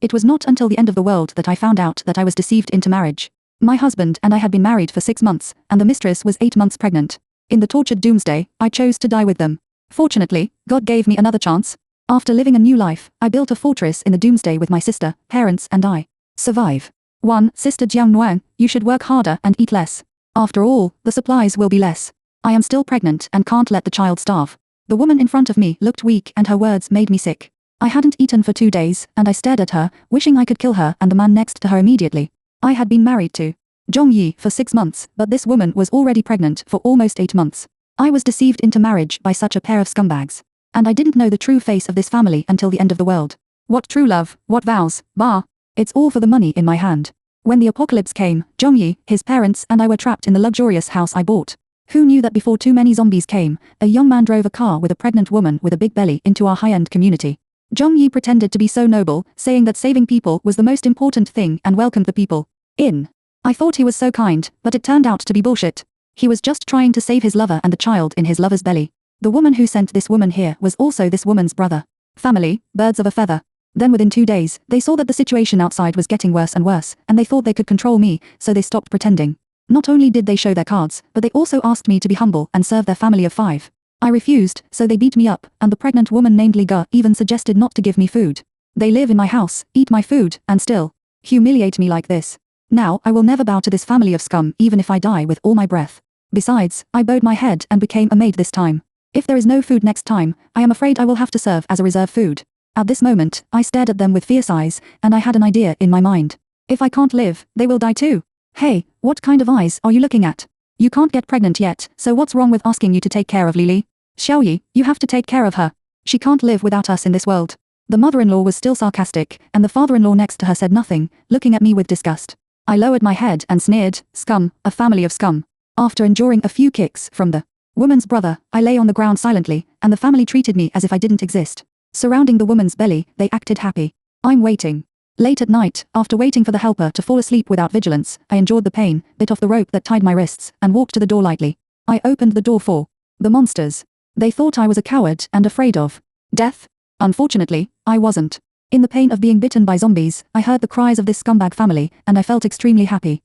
It was not until the end of the world that I found out that I was deceived into marriage. My husband and I had been married for 6 months, and the mistress was 8 months pregnant. In the tortured Doomsday, I chose to die with them. Fortunately, God gave me another chance. After living a new life, I built a fortress in the Doomsday with my sister, parents and I. Survive. 1. Sister Jiang Nuang, you should work harder and eat less. After all, the supplies will be less. I am still pregnant and can't let the child starve. The woman in front of me looked weak and her words made me sick. I hadn't eaten for 2 days, and I stared at her, wishing I could kill her and the man next to her immediately. I had been married to Zhong Yi for 6 months, but this woman was already pregnant for almost 8 months. I was deceived into marriage by such a pair of scumbags. And I didn't know the true face of this family until the end of the world. What true love, what vows, bah! It's all for the money in my hand. When the apocalypse came, Zhong Yi, his parents and I were trapped in the luxurious house I bought. Who knew that before too many zombies came, a young man drove a car with a pregnant woman with a big belly into our high-end community. Zhong Yi pretended to be so noble, saying that saving people was the most important thing and welcomed the people in. I thought he was so kind, but it turned out to be bullshit. He was just trying to save his lover and the child in his lover's belly. The woman who sent this woman here was also this woman's brother. Family, birds of a feather. Then within 2 days, they saw that the situation outside was getting worse and worse, and they thought they could control me, so they stopped pretending. Not only did they show their cards, but they also asked me to be humble and serve their family of 5. I refused, so they beat me up, and the pregnant woman named Li Ge even suggested not to give me food. They live in my house, eat my food, and still humiliate me like this. Now, I will never bow to this family of scum even if I die with all my breath. Besides, I bowed my head and became a maid this time. If there is no food next time, I am afraid I will have to serve as a reserve food. At this moment, I stared at them with fierce eyes, and I had an idea in my mind. If I can't live, they will die too. Hey, what kind of eyes are you looking at? You can't get pregnant yet, so what's wrong with asking you to take care of Lily? Xiaoyi, you have to take care of her. She can't live without us in this world. The mother-in-law was still sarcastic, and the father-in-law next to her said nothing, looking at me with disgust. I lowered my head and sneered, scum, a family of scum. After enduring a few kicks from the woman's brother, I lay on the ground silently, and the family treated me as if I didn't exist. Surrounding the woman's belly, they acted happy. I'm waiting. Late at night, after waiting for the helper to fall asleep without vigilance, I endured the pain, bit off the rope that tied my wrists, and walked to the door lightly. I opened the door for the monsters. They thought I was a coward and afraid of death. Unfortunately, I wasn't. In the pain of being bitten by zombies, I heard the cries of this scumbag family, and I felt extremely happy.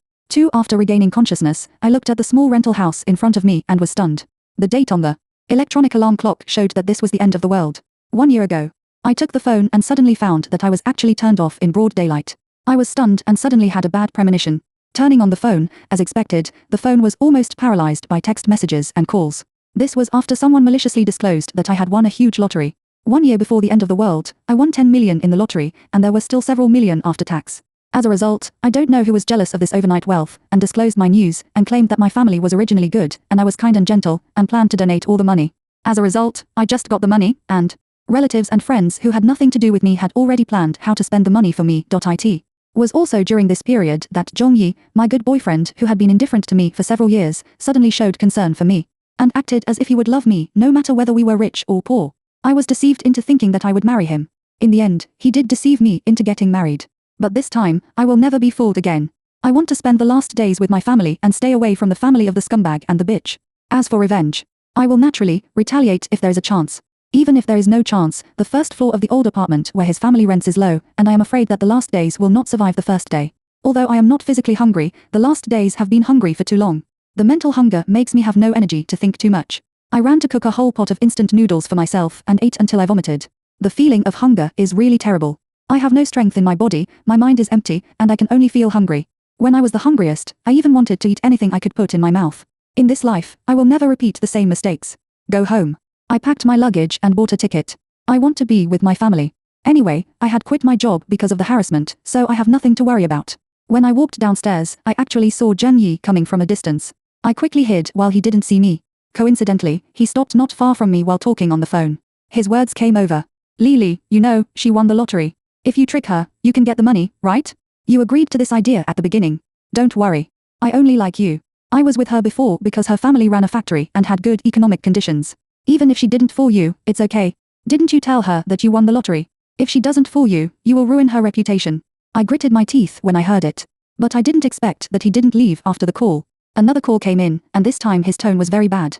After regaining consciousness, I looked at the small rental house in front of me and was stunned. The date on the electronic alarm clock showed that this was the end of the world. 1 year ago. I took the phone and suddenly found that I was actually turned off in broad daylight. I was stunned and suddenly had a bad premonition. Turning on the phone, as expected, the phone was almost paralyzed by text messages and calls. This was after someone maliciously disclosed that I had won a huge lottery. 1 year before the end of the world, I won 10 million in the lottery, and there were still several million after tax. As a result, I don't know who was jealous of this overnight wealth, and disclosed my news, and claimed that my family was originally good, and I was kind and gentle, and planned to donate all the money. As a result, I just got the money, and relatives and friends who had nothing to do with me had already planned how to spend the money for me. It was also during this period that Zhong Yi, my good boyfriend who had been indifferent to me for several years, suddenly showed concern for me, and acted as if he would love me no matter whether we were rich or poor. I was deceived into thinking that I would marry him. In the end, he did deceive me into getting married. But this time, I will never be fooled again. I want to spend the last days with my family and stay away from the family of the scumbag and the bitch. As for revenge, I will naturally retaliate if there is a chance. Even if there is no chance, the first floor of the old apartment where his family rents is low, and I am afraid that the last days will not survive the first day. Although I am not physically hungry, the last days have been hungry for too long. The mental hunger makes me have no energy to think too much. I ran to cook a whole pot of instant noodles for myself and ate until I vomited. The feeling of hunger is really terrible. I have no strength in my body, my mind is empty, and I can only feel hungry. When I was the hungriest, I even wanted to eat anything I could put in my mouth. In this life, I will never repeat the same mistakes. Go home. I packed my luggage and bought a ticket. I want to be with my family. Anyway, I had quit my job because of the harassment, so I have nothing to worry about. When I walked downstairs, I actually saw Zheng Yi coming from a distance. I quickly hid while he didn't see me. Coincidentally, he stopped not far from me while talking on the phone. His words came over. Lily, you know, she won the lottery. If you trick her, you can get the money, right? You agreed to this idea at the beginning. Don't worry. I only like you. I was with her before because her family ran a factory and had good economic conditions. Even if she didn't fool you, it's okay. Didn't you tell her that you won the lottery? If she doesn't fool you, you will ruin her reputation. I gritted my teeth when I heard it. But I didn't expect that he didn't leave after the call. Another call came in, and this time his tone was very bad.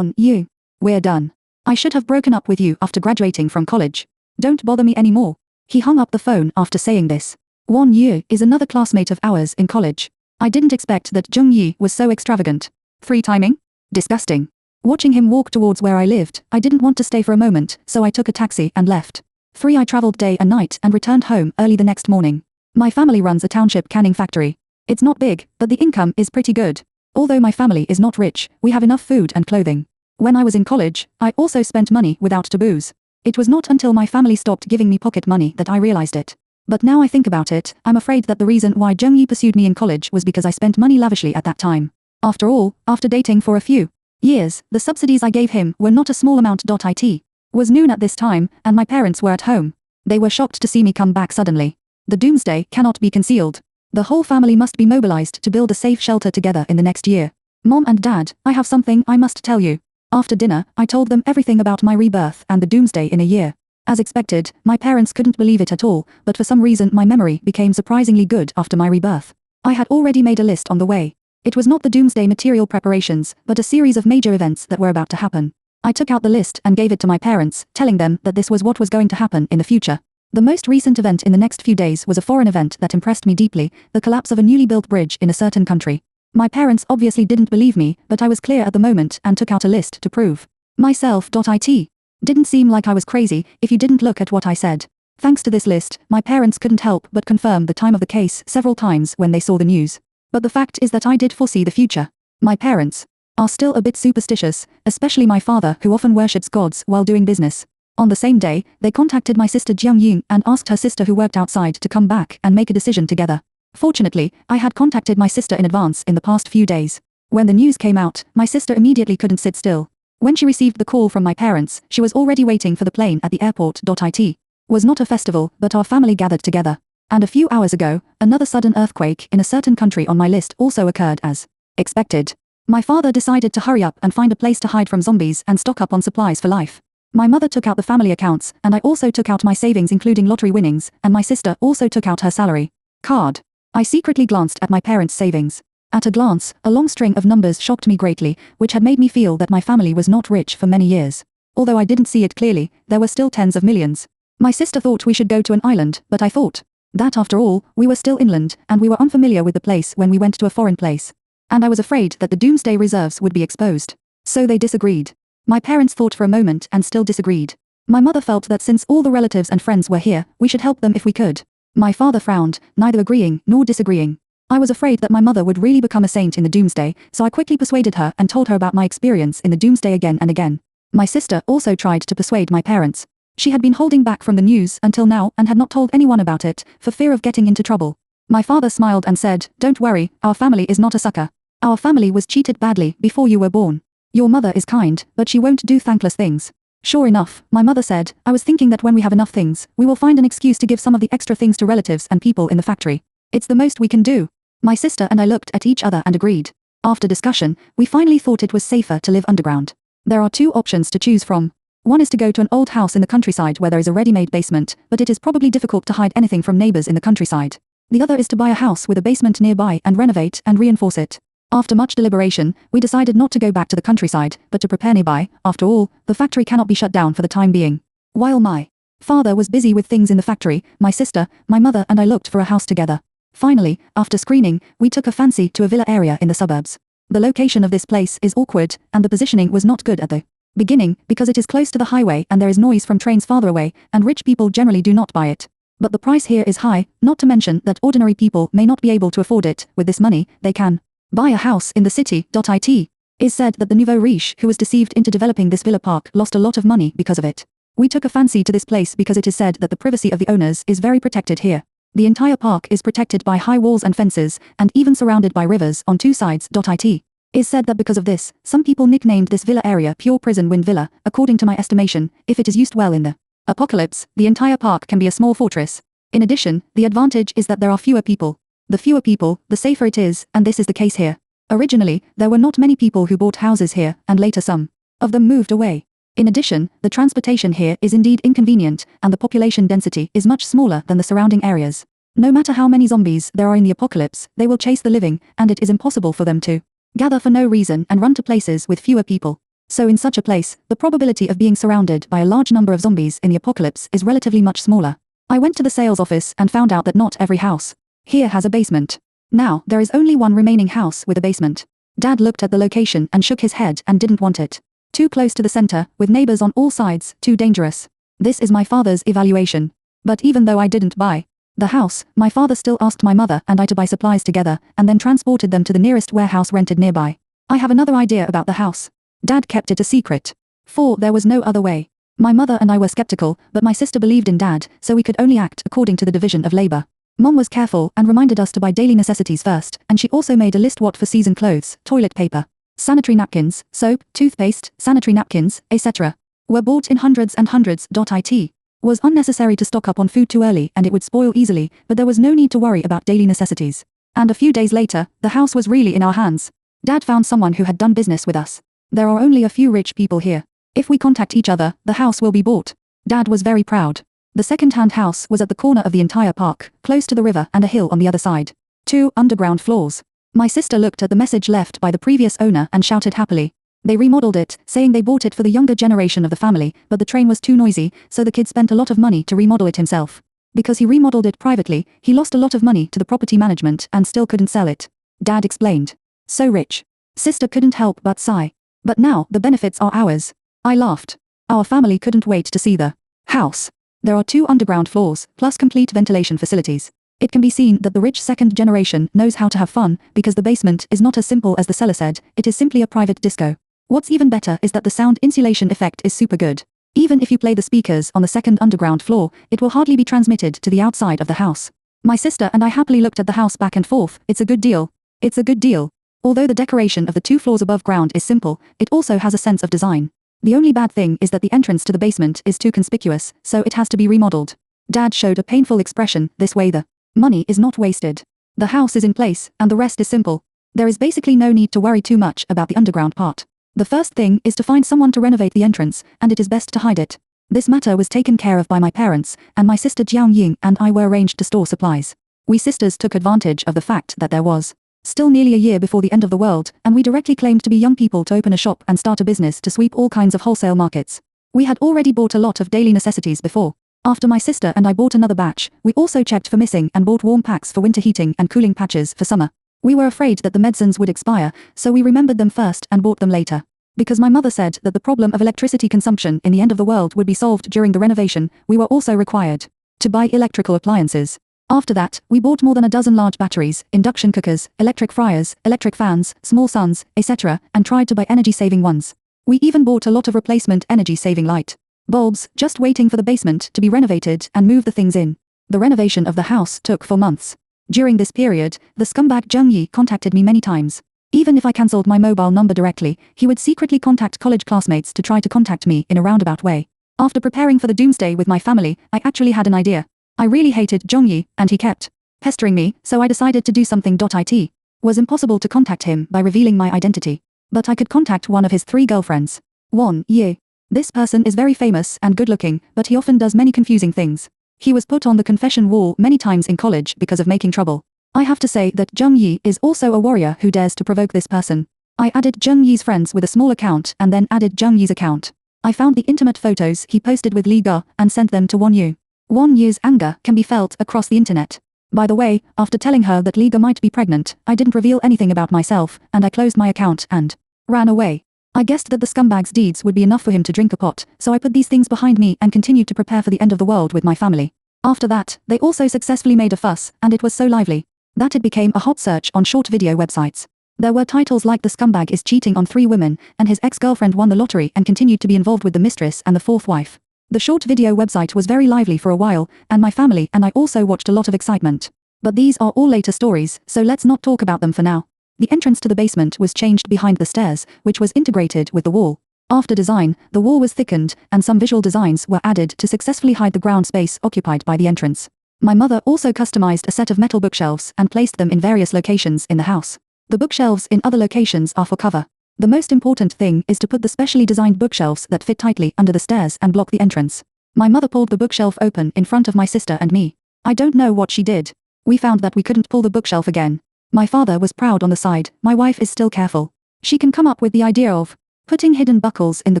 You. We're done. I should have broken up with you after graduating from college. Don't bother me anymore. He hung up the phone after saying this. Won Yu is another classmate of ours in college. I didn't expect that Jung Yi was so extravagant. 3 timing? Disgusting. Watching him walk towards where I lived, I didn't want to stay for a moment, so I took a taxi and left. 3 I traveled day and night and returned home early the next morning. My family runs a township canning factory. It's not big, but the income is pretty good. Although my family is not rich, we have enough food and clothing. When I was in college, I also spent money without taboos. It was not until my family stopped giving me pocket money that I realized it. But now I think about it, I'm afraid that the reason why Jung Yi pursued me in college was because I spent money lavishly at that time. After all, after dating for a few years, the subsidies I gave him were not a small amount. It was noon at this time, and my parents were at home. They were shocked to see me come back suddenly. The doomsday cannot be concealed. The whole family must be mobilized to build a safe shelter together in the next year. Mom and Dad, I have something I must tell you. After dinner, I told them everything about my rebirth and the doomsday in a year. As expected, my parents couldn't believe it at all, but for some reason my memory became surprisingly good after my rebirth. I had already made a list on the way. It was not the doomsday material preparations, but a series of major events that were about to happen. I took out the list and gave it to my parents, telling them that this was what was going to happen in the future. The most recent event in the next few days was a foreign event that impressed me deeply, the collapse of a newly built bridge in a certain country. My parents obviously didn't believe me, but I was clear at the moment and took out a list to prove myself. It didn't seem like I was crazy if you didn't look at what I said. Thanks to this list, my parents couldn't help but confirm the time of the case several times when they saw the news. But the fact is that I did foresee the future. My parents are still a bit superstitious, especially my father, who often worships gods while doing business. On the same day, they contacted my sister Jiang Ying and asked her sister who worked outside to come back and make a decision together. Fortunately, I had contacted my sister in advance in the past few days. When the news came out, my sister immediately couldn't sit still. When she received the call from my parents, she was already waiting for the plane at the airport. It was not a festival, but our family gathered together. And a few hours ago, another sudden earthquake in a certain country on my list also occurred as expected. My father decided to hurry up and find a place to hide from zombies and stock up on supplies for life. My mother took out the family accounts, and I also took out my savings including lottery winnings, and my sister also took out her salary card. I secretly glanced at my parents' savings. At a glance, a long string of numbers shocked me greatly, which had made me feel that my family was not rich for many years. Although I didn't see it clearly, there were still tens of millions. My sister thought we should go to an island, but I thought that after all, we were still inland, and we were unfamiliar with the place when we went to a foreign place. And I was afraid that the doomsday reserves would be exposed. So they disagreed. My parents thought for a moment and still disagreed. My mother felt that since all the relatives and friends were here, we should help them if we could. My father frowned, neither agreeing nor disagreeing. I was afraid that my mother would really become a saint in the doomsday, so I quickly persuaded her and told her about my experience in the doomsday again and again. My sister also tried to persuade my parents. She had been holding back from the news until now and had not told anyone about it, for fear of getting into trouble. My father smiled and said, "Don't worry, our family is not a sucker. Our family was cheated badly before you were born. Your mother is kind, but she won't do thankless things." Sure enough, my mother said, "I was thinking that when we have enough things, we will find an excuse to give some of the extra things to relatives and people in the factory. It's the most we can do." My sister and I looked at each other and agreed. After discussion, we finally thought it was safer to live underground. There are 2 options to choose from. One is to go to an old house in the countryside where there is a ready-made basement, but it is probably difficult to hide anything from neighbors in the countryside. The other is to buy a house with a basement nearby and renovate and reinforce it. After much deliberation, we decided not to go back to the countryside, but to prepare nearby. After all, the factory cannot be shut down for the time being. While my father was busy with things in the factory, my sister, my mother and I looked for a house together. Finally, after screening, we took a fancy to a villa area in the suburbs. The location of this place is awkward, and the positioning was not good at the beginning, because it is close to the highway and there is noise from trains farther away, and rich people generally do not buy it. But the price here is high, not to mention that ordinary people may not be able to afford it. With this money, they can buy a house in the city. It is said that the nouveau riche who was deceived into developing this villa park lost a lot of money because of it. We took a fancy to this place because it is said that the privacy of the owners is very protected here. The entire park is protected by high walls and fences, and even surrounded by rivers on 2 sides. It is said that because of this, some people nicknamed this villa area Pure Prison Wind Villa. According to my estimation, if it is used well in the apocalypse, the entire park can be a small fortress. In addition, the advantage is that there are fewer people. The fewer people, the safer it is, and this is the case here. Originally, there were not many people who bought houses here, and later some of them moved away. In addition, the transportation here is indeed inconvenient, and the population density is much smaller than the surrounding areas. No matter how many zombies there are in the apocalypse, they will chase the living, and it is impossible for them to gather for no reason and run to places with fewer people. So in such a place, the probability of being surrounded by a large number of zombies in the apocalypse is relatively much smaller. I went to the sales office and found out that not every house here has a basement. Now, there is only one remaining house with a basement. Dad looked at the location and shook his head and didn't want it. Too close to the center, with neighbors on all sides, too dangerous. This is my father's evaluation. But even though I didn't buy the house, my father still asked my mother and I to buy supplies together, and then transported them to the nearest warehouse rented nearby. I have another idea about the house. Dad kept it a secret. For there was no other way. My mother and I were skeptical, but my sister believed in Dad, so we could only act according to the division of labor. Mom was careful and reminded us to buy daily necessities first, and she also made a list what for season clothes, toilet paper, sanitary napkins, soap, toothpaste, sanitary napkins, etc. were bought in hundreds and hundreds. It was unnecessary to stock up on food too early and it would spoil easily, but there was no need to worry about daily necessities. And a few days later, the house was really in our hands. Dad found someone who had done business with us. There are only a few rich people here. If we contact each other, the house will be bought. Dad was very proud. The second-hand house was at the corner of the entire park, close to the river and a hill on the other side. 2 underground floors. My sister looked at the message left by the previous owner and shouted happily. They remodeled it, saying they bought it for the younger generation of the family, but the train was too noisy, so the kid spent a lot of money to remodel it himself. Because he remodeled it privately, he lost a lot of money to the property management and still couldn't sell it. Dad explained. So rich. Sister couldn't help but sigh. But now, the benefits are ours. I laughed. Our family couldn't wait to see the house. There are 2 underground floors, plus complete ventilation facilities. It can be seen that the rich second generation knows how to have fun, because the basement is not as simple as the seller said, it is simply a private disco. What's even better is that the sound insulation effect is super good. Even if you play the speakers on the second underground floor, it will hardly be transmitted to the outside of the house. My sister and I happily looked at the house back and forth. It's a good deal. It's a good deal. Although the decoration of the 2 floors above ground is simple, it also has a sense of design. The only bad thing is that the entrance to the basement is too conspicuous, so it has to be remodeled. Dad showed a painful expression. This way the money is not wasted. The house is in place, and the rest is simple. There is basically no need to worry too much about the underground part. The first thing is to find someone to renovate the entrance, and it is best to hide it. This matter was taken care of by my parents, and my sister Jiang Ying and I were arranged to store supplies. We sisters took advantage of the fact that there was still nearly a year before the end of the world, and we directly claimed to be young people to open a shop and start a business to sweep all kinds of wholesale markets. We had already bought a lot of daily necessities before. After my sister and I bought another batch, we also checked for missing and bought warm packs for winter heating and cooling patches for summer. We were afraid that the medicines would expire, so we remembered them first and bought them later. Because my mother said that the problem of electricity consumption in the end of the world would be solved during the renovation, we were also required to buy electrical appliances. After that, we bought more than a dozen large batteries, induction cookers, electric fryers, electric fans, small suns, etc., and tried to buy energy-saving ones. We even bought a lot of replacement energy-saving light bulbs, just waiting for the basement to be renovated and move the things in. The renovation of the house took 4 months. During this period, the scumbag Zheng Yi contacted me many times. Even if I cancelled my mobile number directly, he would secretly contact college classmates to try to contact me in a roundabout way. After preparing for the Doomsday with my family, I actually had an idea. I really hated Zheng Yi, and he kept pestering me, so I decided to do something. It was impossible to contact him by revealing my identity. But I could contact one of his 3 girlfriends. 1 Ye. This person is very famous and good-looking, but he often does many confusing things. He was put on the confession wall many times in college because of making trouble. I have to say that Zheng Yi is also a warrior who dares to provoke this person. I added Zheng Yi's friends with a small account and then added Zheng Yi's account. I found the intimate photos he posted with Li Ge and sent them to Won Yu. Won Yu's anger can be felt across the internet. By the way, after telling her that Li Ge might be pregnant, I didn't reveal anything about myself, and I closed my account and ran away. I guessed that the scumbag's deeds would be enough for him to drink a pot, so I put these things behind me and continued to prepare for the end of the world with my family. After that, they also successfully made a fuss, and it was so lively that it became a hot search on short video websites. There were titles like "The Scumbag is cheating on 3 women, and his ex-girlfriend won the lottery and continued to be involved with the mistress and the 4th wife." The short video website was very lively for a while, and my family and I also watched a lot of excitement. But these are all later stories, so let's not talk about them for now. The entrance to the basement was changed behind the stairs, which was integrated with the wall. After design, the wall was thickened, and some visual designs were added to successfully hide the ground space occupied by the entrance. My mother also customized a set of metal bookshelves and placed them in various locations in the house. The bookshelves in other locations are for cover. The most important thing is to put the specially designed bookshelves that fit tightly under the stairs and block the entrance. My mother pulled the bookshelf open in front of my sister and me. I don't know what she did. We found that we couldn't pull the bookshelf again. My father was proud on the side. My wife is still careful. She can come up with the idea of putting hidden buckles in the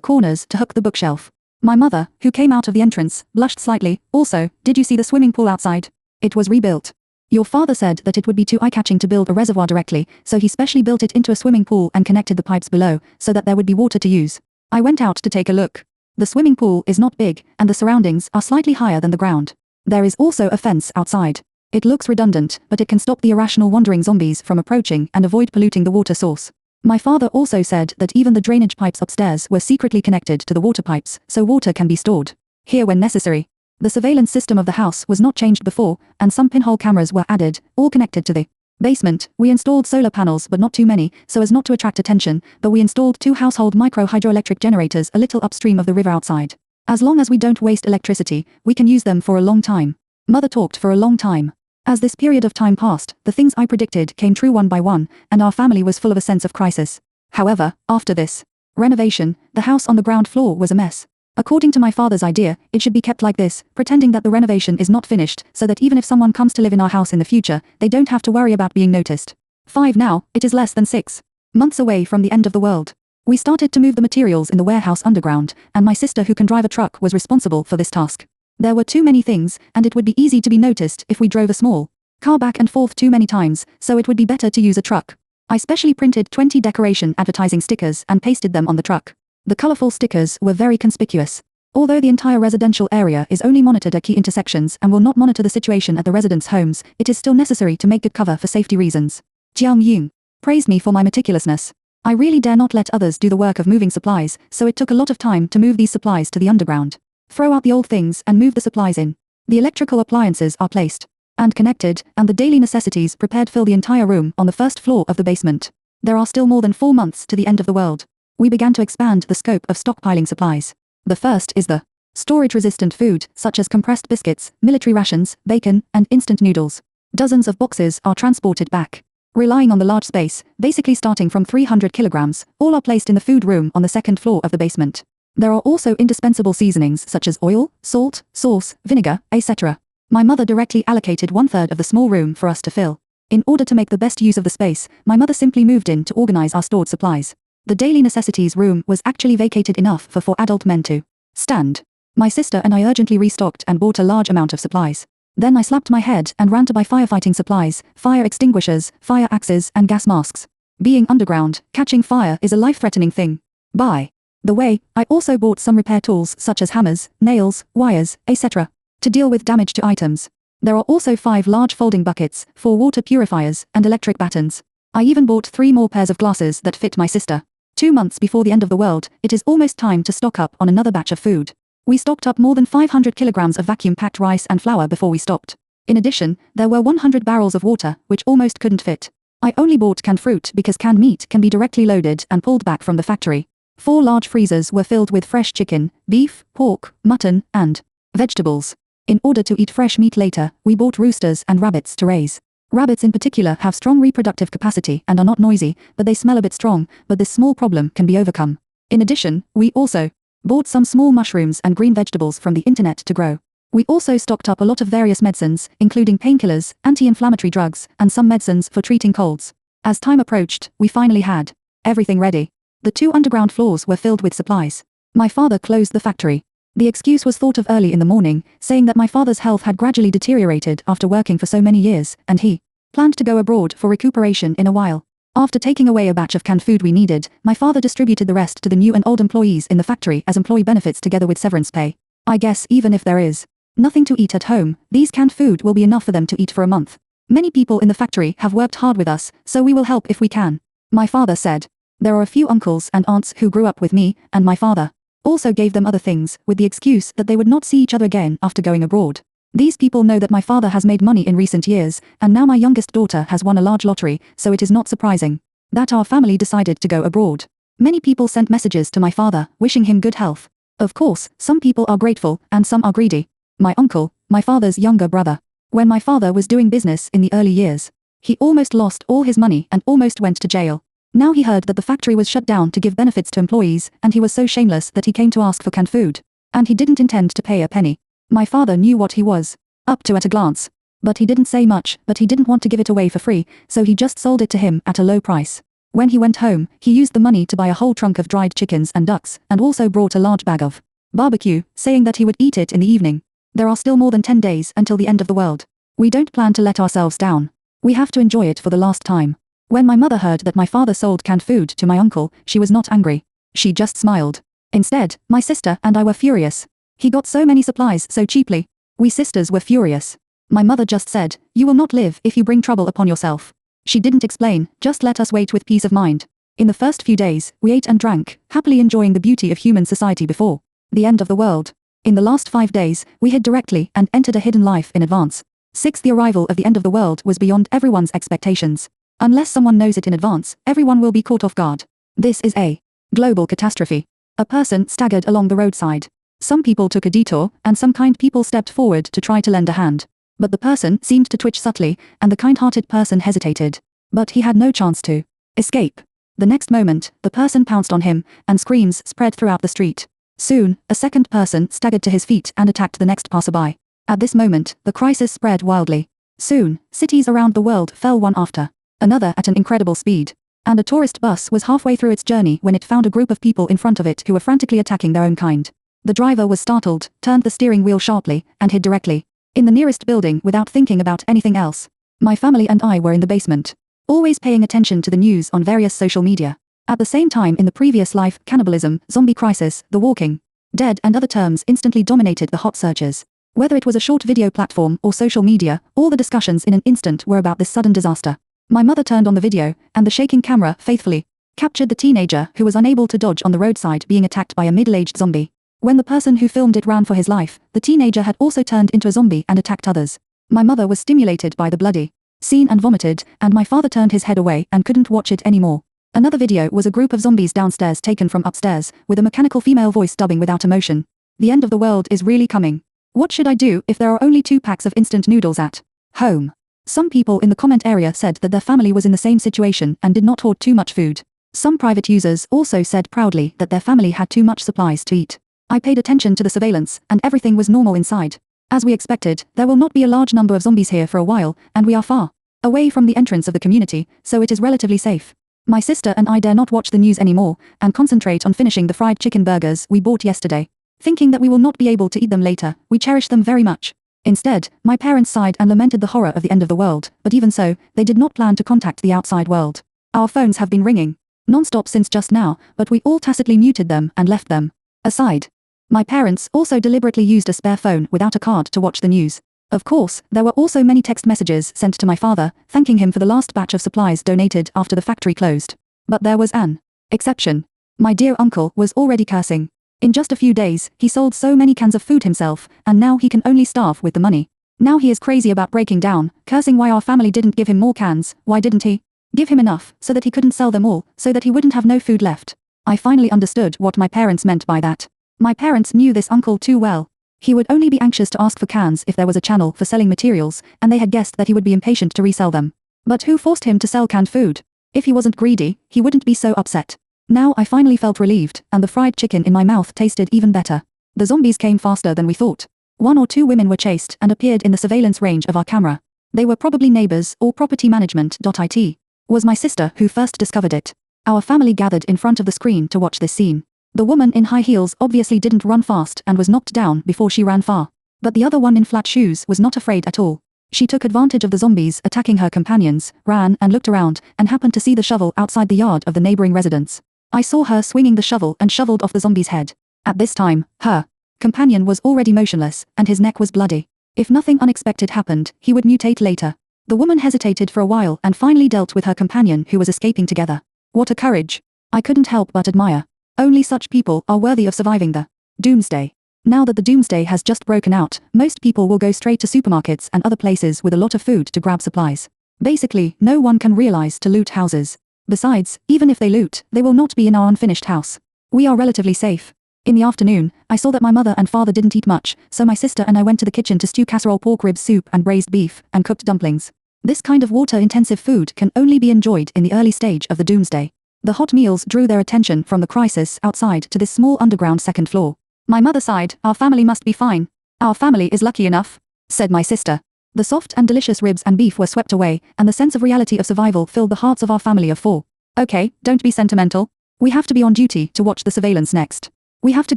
corners to hook the bookshelf. My mother, who came out of the entrance, blushed slightly. Also, did you see the swimming pool outside? It was rebuilt. Your father said that it would be too eye-catching to build a reservoir directly, so he specially built it into a swimming pool and connected the pipes below, so that there would be water to use. I went out to take a look. The swimming pool is not big, and the surroundings are slightly higher than the ground. There is also a fence outside. It looks redundant, but it can stop the irrational wandering zombies from approaching and avoid polluting the water source. My father also said that even the drainage pipes upstairs were secretly connected to the water pipes, so water can be stored here when necessary. The surveillance system of the house was not changed before, and some pinhole cameras were added, all connected to the basement. We installed solar panels, but not too many, so as not to attract attention, but we installed 2 household micro-hydroelectric generators a little upstream of the river outside. As long as we don't waste electricity, we can use them for a long time. Mother talked for a long time. As this period of time passed, the things I predicted came true one by one, and our family was full of a sense of crisis. However, after this renovation, the house on the ground floor was a mess. According to my father's idea, it should be kept like this, pretending that the renovation is not finished, so that even if someone comes to live in our house in the future, they don't have to worry about being noticed. 5 now, it is less than 6 months away from the end of the world. We started to move the materials in the warehouse underground, and my sister, who can drive a truck, was responsible for this task. There were too many things, and it would be easy to be noticed if we drove a small car back and forth too many times, so it would be better to use a truck. I specially printed 20 decoration advertising stickers and pasted them on the truck. The colorful stickers were very conspicuous. Although the entire residential area is only monitored at key intersections and will not monitor the situation at the residents' homes, it is still necessary to make good cover for safety reasons. Jiang Yun praised me for my meticulousness. I really dare not let others do the work of moving supplies, so it took a lot of time to move these supplies to the underground. Throw out the old things and move the supplies in. The electrical appliances are placed and connected, and the daily necessities prepared fill the entire room on the first floor of the basement. There are still more than 4 months to the end of the world. We began to expand the scope of stockpiling supplies. The first is the storage-resistant food, such as compressed biscuits, military rations, bacon, and instant noodles. Dozens of boxes are transported back. Relying on the large space, basically starting from 300 kilograms, all are placed in the food room on the second floor of the basement. There are also indispensable seasonings such as oil, salt, sauce, vinegar, etc. My mother directly allocated 1/3 of the small room for us to fill. In order to make the best use of the space, my mother simply moved in to organize our stored supplies. The daily necessities room was actually vacated enough for 4 adult men to stand. My sister and I urgently restocked and bought a large amount of supplies. Then I slapped my head and ran to buy firefighting supplies, fire extinguishers, fire axes, and gas masks. Being underground, catching fire is a life-threatening thing. By the way, I also bought some repair tools such as hammers, nails, wires, etc. to deal with damage to items. There are also 5 large folding buckets, 4 water purifiers, and electric batons. I even bought 3 more pairs of glasses that fit my sister. 2 months before the end of the world, it is almost time to stock up on another batch of food. We stocked up more than 500 kilograms of vacuum-packed rice and flour before we stopped. In addition, there were 100 barrels of water, which almost couldn't fit. I only bought canned fruit because canned meat can be directly loaded and pulled back from the factory. 4 large freezers were filled with fresh chicken, beef, pork, mutton, and vegetables. In order to eat fresh meat later, we bought roosters and rabbits to raise. Rabbits in particular have strong reproductive capacity and are not noisy, but they smell a bit strong, but this small problem can be overcome. In addition, we also bought some small mushrooms and green vegetables from the internet to grow. We also stocked up a lot of various medicines, including painkillers, anti-inflammatory drugs, and some medicines for treating colds. As time approached, we finally had everything ready. The 2 underground floors were filled with supplies. My father closed the factory. The excuse was thought of early in the morning, saying that my father's health had gradually deteriorated after working for so many years, and he planned to go abroad for recuperation in a while. After taking away a batch of canned food we needed, my father distributed the rest to the new and old employees in the factory as employee benefits together with severance pay. I guess even if there is nothing to eat at home, these canned food will be enough for them to eat for a month. Many people in the factory have worked hard with us, so we will help if we can. My father said. There are a few uncles and aunts who grew up with me, and my father also gave them other things, with the excuse that they would not see each other again after going abroad. These people know that my father has made money in recent years, and now my youngest daughter has won a large lottery, so it is not surprising that our family decided to go abroad. Many people sent messages to my father, wishing him good health. Of course, some people are grateful, and some are greedy. My uncle, my father's younger brother. When my father was doing business in the early years, he almost lost all his money and almost went to jail. Now he heard that the factory was shut down to give benefits to employees, and he was so shameless that he came to ask for canned food. And he didn't intend to pay a penny. My father knew what he was up to at a glance. But he didn't say much, but he didn't want to give it away for free, so he just sold it to him at a low price. When he went home, he used the money to buy a whole trunk of dried chickens and ducks, and also brought a large bag of barbecue, saying that he would eat it in the evening. There are still more than 10 days until the end of the world. We don't plan to let ourselves down. We have to enjoy it for the last time. When my mother heard that my father sold canned food to my uncle, she was not angry. She just smiled. Instead, my sister and I were furious. He got so many supplies so cheaply. We sisters were furious. My mother just said, "You will not live if you bring trouble upon yourself." She didn't explain, just let us wait with peace of mind. In the first few days, we ate and drank, happily enjoying the beauty of human society before the end of the world. In the last 5 days, we hid directly and entered a hidden life in advance. 6. The arrival of the end of the world was beyond everyone's expectations. Unless someone knows it in advance, everyone will be caught off guard. This is a global catastrophe. A person staggered along the roadside. Some people took a detour, and some kind people stepped forward to try to lend a hand. But the person seemed to twitch subtly, and the kind-hearted person hesitated. But he had no chance to escape. The next moment, the person pounced on him, and screams spread throughout the street. Soon, a second person staggered to his feet and attacked the next passerby. At this moment, the crisis spread wildly. Soon, cities around the world fell one after another at an incredible speed. And a tourist bus was halfway through its journey when it found a group of people in front of it who were frantically attacking their own kind. The driver was startled, turned the steering wheel sharply, and hid directly in the nearest building without thinking about anything else. My family and I were in the basement, always paying attention to the news on various social media. At the same time, in the previous life, cannibalism, zombie crisis, The Walking Dead and other terms instantly dominated the hot searches. Whether it was a short video platform or social media, all the discussions in an instant were about this sudden disaster. My mother turned on the video, and the shaking camera faithfully captured the teenager who was unable to dodge on the roadside being attacked by a middle-aged zombie. When the person who filmed it ran for his life, the teenager had also turned into a zombie and attacked others. My mother was stimulated by the bloody scene and vomited, and my father turned his head away and couldn't watch it anymore. Another video was a group of zombies downstairs taken from upstairs, with a mechanical female voice dubbing without emotion. The end of the world is really coming. What should I do if there are only 2 packs of instant noodles at home? Some people in the comment area said that their family was in the same situation and did not hoard too much food. Some private users also said proudly that their family had too much supplies to eat. I paid attention to the surveillance, and everything was normal inside. As we expected, there will not be a large number of zombies here for a while, and we are far away from the entrance of the community, so it is relatively safe. My sister and I dare not watch the news anymore, and concentrate on finishing the fried chicken burgers we bought yesterday. Thinking that we will not be able to eat them later, we cherish them very much. Instead, my parents sighed and lamented the horror of the end of the world, but even so, they did not plan to contact the outside world. Our phones have been ringing non-stop since just now, but we all tacitly muted them and left them aside. My parents also deliberately used a spare phone without a card to watch the news. Of course, there were also many text messages sent to my father, thanking him for the last batch of supplies donated after the factory closed. But there was an exception. My dear uncle was already cursing. In just a few days, he sold so many cans of food himself, and now he can only starve with the money. Now he is crazy about breaking down, cursing why our family didn't give him more cans. Why didn't he give him enough, so that he couldn't sell them all, so that he wouldn't have no food left? I finally understood what my parents meant by that. My parents knew this uncle too well. He would only be anxious to ask for cans if there was a channel for selling materials, and they had guessed that he would be impatient to resell them. But who forced him to sell canned food? If he wasn't greedy, he wouldn't be so upset. Now I finally felt relieved, and the fried chicken in my mouth tasted even better. The zombies came faster than we thought. 1 or 2 women were chased and appeared in the surveillance range of our camera. They were probably neighbors or property management.it. Was my sister who first discovered it. Our family gathered in front of the screen to watch this scene. The woman in high heels obviously didn't run fast and was knocked down before she ran far. But the other one in flat shoes was not afraid at all. She took advantage of the zombies attacking her companions, ran and looked around, and happened to see the shovel outside the yard of the neighboring residence. I saw her swinging the shovel and shoveled off the zombie's head. At this time, her companion was already motionless, and his neck was bloody. If nothing unexpected happened, he would mutate later. The woman hesitated for a while and finally dealt with her companion who was escaping together. What a courage! I couldn't help but admire. Only such people are worthy of surviving the Doomsday. Now that the Doomsday has just broken out, most people will go straight to supermarkets and other places with a lot of food to grab supplies. Basically, no one can realize to loot houses. Besides, even if they loot, they will not be in our unfinished house. We are relatively safe. In the afternoon, I saw that my mother and father didn't eat much, so my sister and I went to the kitchen to stew casserole pork rib soup and braised beef, and cooked dumplings. This kind of water-intensive food can only be enjoyed in the early stage of the Doomsday. The hot meals drew their attention from the crisis outside to this small underground second floor. My mother sighed, "Our family must be fine. Our family is lucky enough," said my sister. The soft and delicious ribs and beef were swept away, and the sense of reality of survival filled the hearts of our family of 4. Okay, don't be sentimental. We have to be on duty to watch the surveillance next. We have to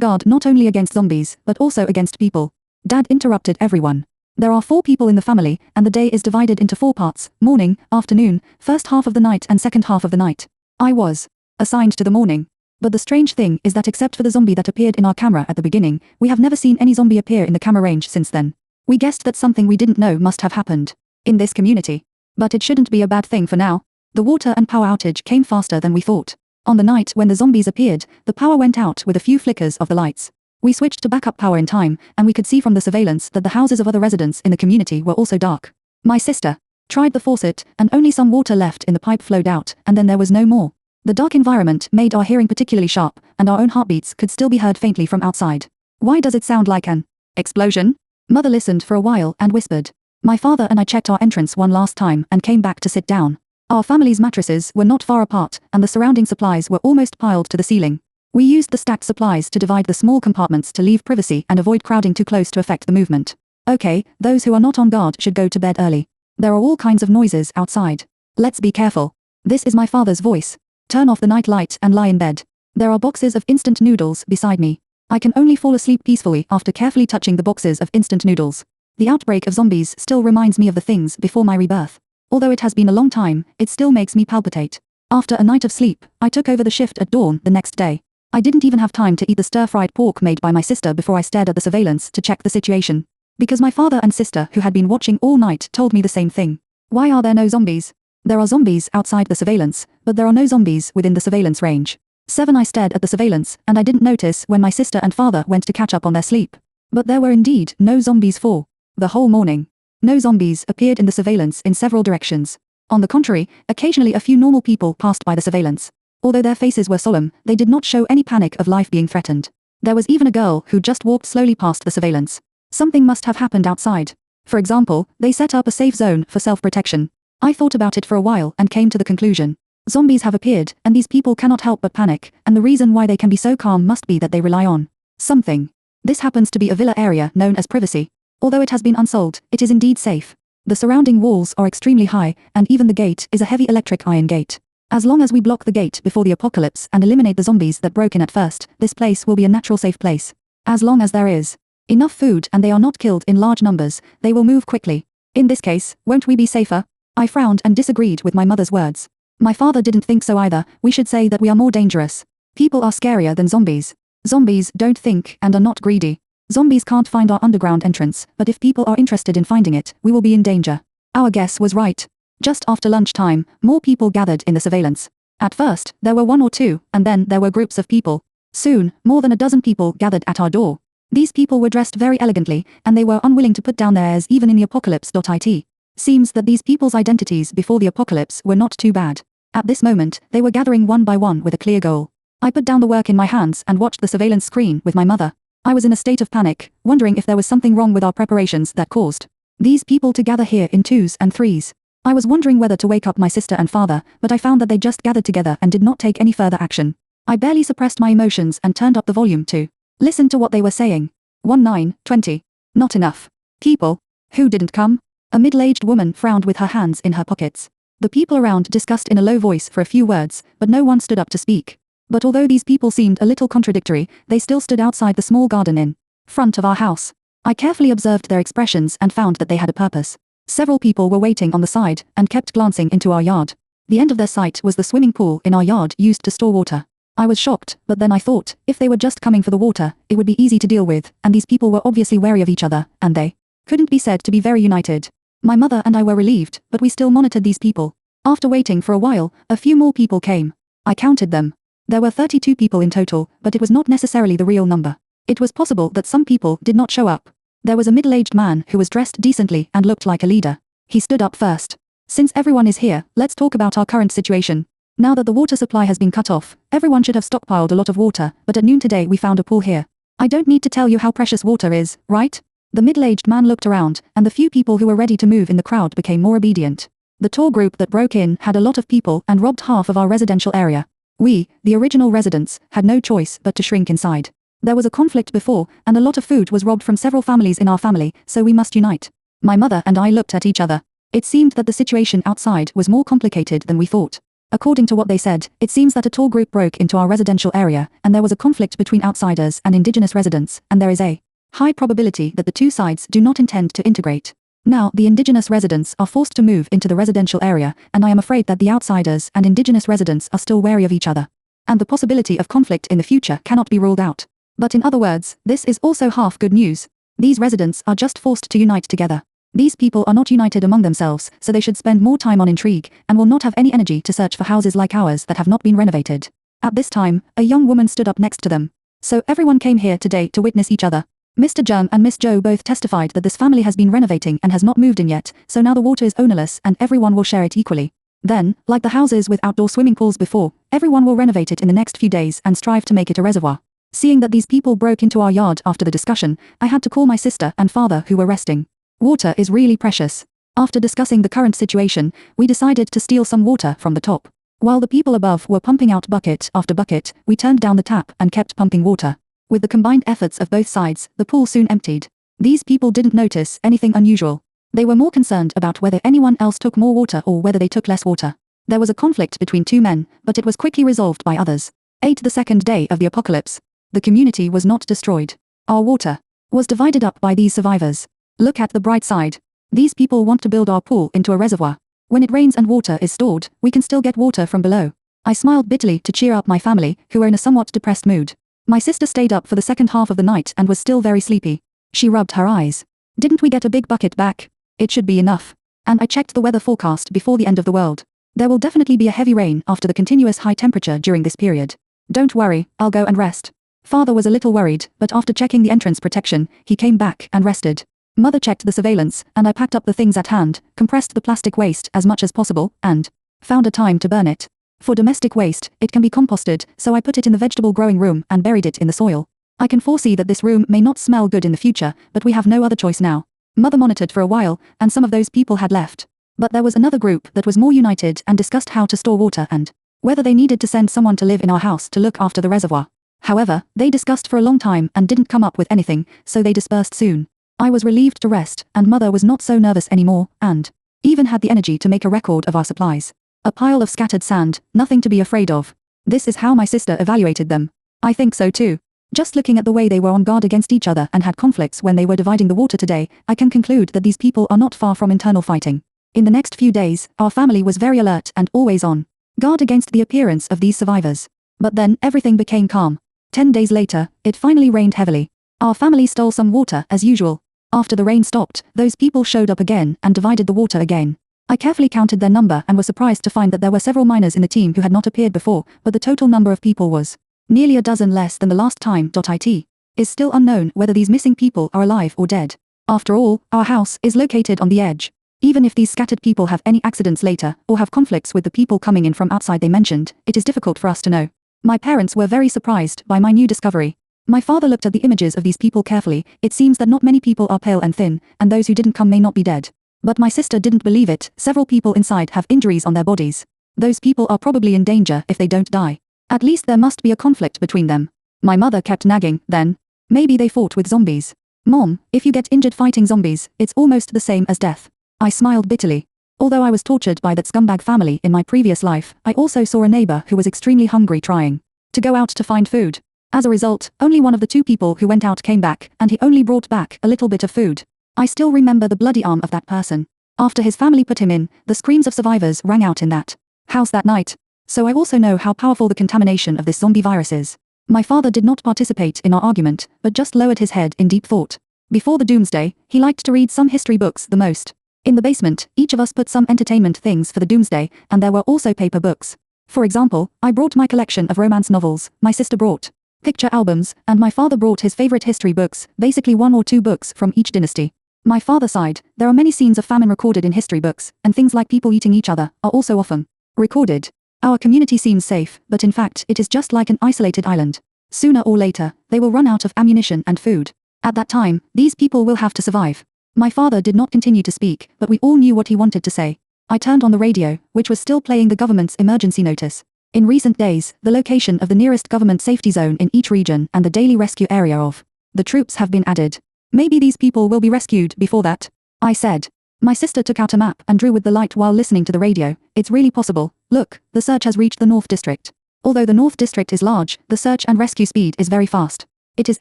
guard not only against zombies, but also against people. Dad interrupted everyone. There are 4 people in the family, and the day is divided into 4 parts: morning, afternoon, first half of the night and second half of the night. I was assigned to the morning. But the strange thing is that except for the zombie that appeared in our camera at the beginning, we have never seen any zombie appear in the camera range since then. We guessed that something we didn't know must have happened in this community. But it shouldn't be a bad thing for now. The water and power outage came faster than we thought. On the night when the zombies appeared, the power went out with a few flickers of the lights. We switched to backup power in time, and we could see from the surveillance that the houses of other residents in the community were also dark. My sister tried the faucet, and only some water left in the pipe flowed out, and then there was no more. The dark environment made our hearing particularly sharp, and our own heartbeats could still be heard faintly from outside. Why does it sound like an explosion? Mother listened for a while and whispered. My father and I checked our entrance one last time and came back to sit down. Our family's mattresses were not far apart, and the surrounding supplies were almost piled to the ceiling. We used the stacked supplies to divide the small compartments to leave privacy and avoid crowding too close to affect the movement. Okay, those who are not on guard should go to bed early. There are all kinds of noises outside. Let's be careful. This is my father's voice. Turn off the night light and lie in bed. There are boxes of instant noodles beside me. I can only fall asleep peacefully after carefully touching the boxes of instant noodles. The outbreak of zombies still reminds me of the things before my rebirth. Although it has been a long time, it still makes me palpitate. After a night of sleep, I took over the shift at dawn the next day. I didn't even have time to eat the stir-fried pork made by my sister before I stared at the surveillance to check the situation. Because my father and sister who had been watching all night told me the same thing. Why are there no zombies? There are zombies outside the surveillance, but there are no zombies within the surveillance range. 7 I stared at the surveillance, and I didn't notice when my sister and father went to catch up on their sleep. But there were indeed no zombies for the whole morning. No zombies appeared in the surveillance in several directions. On the contrary, occasionally a few normal people passed by the surveillance. Although their faces were solemn, they did not show any panic of life being threatened. There was even a girl who just walked slowly past the surveillance. Something must have happened outside. For example, they set up a safe zone for self-protection. I thought about it for a while and came to the conclusion. Zombies have appeared, and these people cannot help but panic, and the reason why they can be so calm must be that they rely on something. This happens to be a villa area known as privacy. Although it has been unsold, it is indeed safe. The surrounding walls are extremely high, and even the gate is a heavy electric iron gate. As long as we block the gate before the apocalypse and eliminate the zombies that broke in at first, this place will be a natural safe place. As long as there is enough food and they are not killed in large numbers, they will move quickly. In this case, won't we be safer? I frowned and disagreed with my mother's words. My father didn't think so either. We should say that we are more dangerous. People are scarier than zombies. Zombies don't think and are not greedy. Zombies can't find our underground entrance, but if people are interested in finding it, we will be in danger. Our guess was right. Just after lunchtime, more people gathered in the surveillance. At first, there were 1 or 2, and then there were groups of people. Soon, more than a dozen people gathered at our door. These people were dressed very elegantly, and they were unwilling to put down their airs even in the apocalypse.it. Seems that these people's identities before the apocalypse were not too bad. At this moment, they were gathering one by one with a clear goal. I put down the work in my hands and watched the surveillance screen with my mother. I was in a state of panic, wondering if there was something wrong with our preparations that caused these people to gather here in 2s and 3s. I was wondering whether to wake up my sister and father, but I found that they just gathered together and did not take any further action. I barely suppressed my emotions and turned up the volume to listen to what they were saying. 1920. Not enough people. Who didn't come? A middle-aged woman frowned with her hands in her pockets. The people around discussed in a low voice for a few words, but no one stood up to speak. But although these people seemed a little contradictory, they still stood outside the small garden in front of our house. I carefully observed their expressions and found that they had a purpose. Several people were waiting on the side and kept glancing into our yard. The end of their sight was the swimming pool in our yard used to store water. I was shocked, but then I thought, if they were just coming for the water, it would be easy to deal with, and these people were obviously wary of each other, and they couldn't be said to be very united. My mother and I were relieved, but we still monitored these people. After waiting for a while, a few more people came. I counted them. There were 32 people in total, but it was not necessarily the real number. It was possible that some people did not show up. There was a middle-aged man who was dressed decently and looked like a leader. He stood up first. Since everyone is here, let's talk about our current situation. Now that the water supply has been cut off, everyone should have stockpiled a lot of water, but at noon today we found a pool here. I don't need to tell you how precious water is, right? The middle-aged man looked around, and the few people who were ready to move in the crowd became more obedient. The tour group that broke in had a lot of people and robbed half of our residential area. We, the original residents, had no choice but to shrink inside. There was a conflict before, and a lot of food was robbed from several families in our family, so we must unite. My mother and I looked at each other. It seemed that the situation outside was more complicated than we thought. According to what they said, it seems that a tall group broke into our residential area, and there was a conflict between outsiders and indigenous residents, and there is a high probability that the two sides do not intend to integrate. Now, the indigenous residents are forced to move into the residential area, and I am afraid that the outsiders and indigenous residents are still wary of each other. And the possibility of conflict in the future cannot be ruled out. But in other words, this is also half good news. These residents are just forced to unite together. These people are not united among themselves, so they should spend more time on intrigue, and will not have any energy to search for houses like ours that have not been renovated. At this time, a young woman stood up next to them. So everyone came here today to witness each other. Mr. Germ and Miss Joe both testified that this family has been renovating and has not moved in yet, so now the water is ownerless and everyone will share it equally. Then, like the houses with outdoor swimming pools before, everyone will renovate it in the next few days and strive to make it a reservoir. Seeing that these people broke into our yard after the discussion, I had to call my sister and father who were resting. Water is really precious. After discussing the current situation, we decided to steal some water from the top. While the people above were pumping out bucket after bucket, we turned down the tap and kept pumping water. With the combined efforts of both sides, the pool soon emptied. These people didn't notice anything unusual. They were more concerned about whether anyone else took more water or whether they took less water. There was a conflict between two men, but it was quickly resolved by others. The second day of the apocalypse. The community was not destroyed. Our water was divided up by these survivors. Look at the bright side. These people want to build our pool into a reservoir. When it rains and water is stored, we can still get water from below. I smiled bitterly to cheer up my family, who were in a somewhat depressed mood. My sister stayed up for the second half of the night and was still very sleepy. She rubbed her eyes. Didn't we get a big bucket back? It should be enough. And I checked the weather forecast before the end of the world. There will definitely be a heavy rain after the continuous high temperature during this period. Don't worry, I'll go and rest. Father was a little worried, but after checking the entrance protection, he came back and rested. Mother checked the surveillance, and I packed up the things at hand, compressed the plastic waste as much as possible, and found a time to burn it. For domestic waste, it can be composted, so I put it in the vegetable growing room and buried it in the soil. I can foresee that this room may not smell good in the future, but we have no other choice now. Mother monitored for a while, and some of those people had left. But there was another group that was more united and discussed how to store water and whether they needed to send someone to live in our house to look after the reservoir. However, they discussed for a long time and didn't come up with anything, so they dispersed soon. I was relieved to rest, and Mother was not so nervous anymore, and even had the energy to make a record of our supplies. A pile of scattered sand, nothing to be afraid of. This is how my sister evaluated them. I think so too. Just looking at the way they were on guard against each other and had conflicts when they were dividing the water today, I can conclude that these people are not far from internal fighting. In the next few days, our family was very alert and always on guard against the appearance of these survivors. But then, everything became calm. 10 days later, it finally rained heavily. Our family stole some water as usual. After the rain stopped, those people showed up again and divided the water again. I carefully counted their number and was surprised to find that there were several minors in the team who had not appeared before, but the total number of people was nearly a dozen less than the last time. It is still unknown whether these missing people are alive or dead. After all, our house is located on the edge. Even if these scattered people have any accidents later, or have conflicts with the people coming in from outside they mentioned, it is difficult for us to know. My parents were very surprised by my new discovery. My father looked at the images of these people carefully. It seems that not many people are pale and thin, and those who didn't come may not be dead. But my sister didn't believe it. Several people inside have injuries on their bodies. Those people are probably in danger if they don't die. At least there must be a conflict between them. My mother kept nagging, then. Maybe they fought with zombies. Mom, if you get injured fighting zombies, it's almost the same as death. I smiled bitterly. Although I was tortured by that scumbag family in my previous life, I also saw a neighbor who was extremely hungry trying to go out to find food. As a result, only one of the two people who went out came back, and he only brought back a little bit of food. I still remember the bloody arm of that person. After his family put him in, the screams of survivors rang out in that house that night. So I also know how powerful the contamination of this zombie virus is. My father did not participate in our argument, but just lowered his head in deep thought. Before the Doomsday, he liked to read some history books the most. In the basement, each of us put some entertainment things for the Doomsday, and there were also paper books. For example, I brought my collection of romance novels, my sister brought picture albums, and my father brought his favorite history books, basically 1 or 2 books from each dynasty. My father's side, there are many scenes of famine recorded in history books, and things like people eating each other are also often recorded. Our community seems safe, but in fact it is just like an isolated island. Sooner or later, they will run out of ammunition and food. At that time, these people will have to survive. My father did not continue to speak, but we all knew what he wanted to say. I turned on the radio, which was still playing the government's emergency notice. In recent days, the location of the nearest government safety zone in each region and the daily rescue area of the troops have been added. Maybe these people will be rescued before that, I said. My sister took out a map and drew with the light while listening to the radio. It's really possible. Look, the search has reached the North District. Although the North District is large, the search and rescue speed is very fast. It is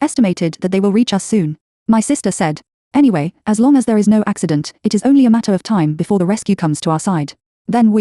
estimated that they will reach us soon. My sister said. Anyway, as long as there is no accident, it is only a matter of time before the rescue comes to our side. Then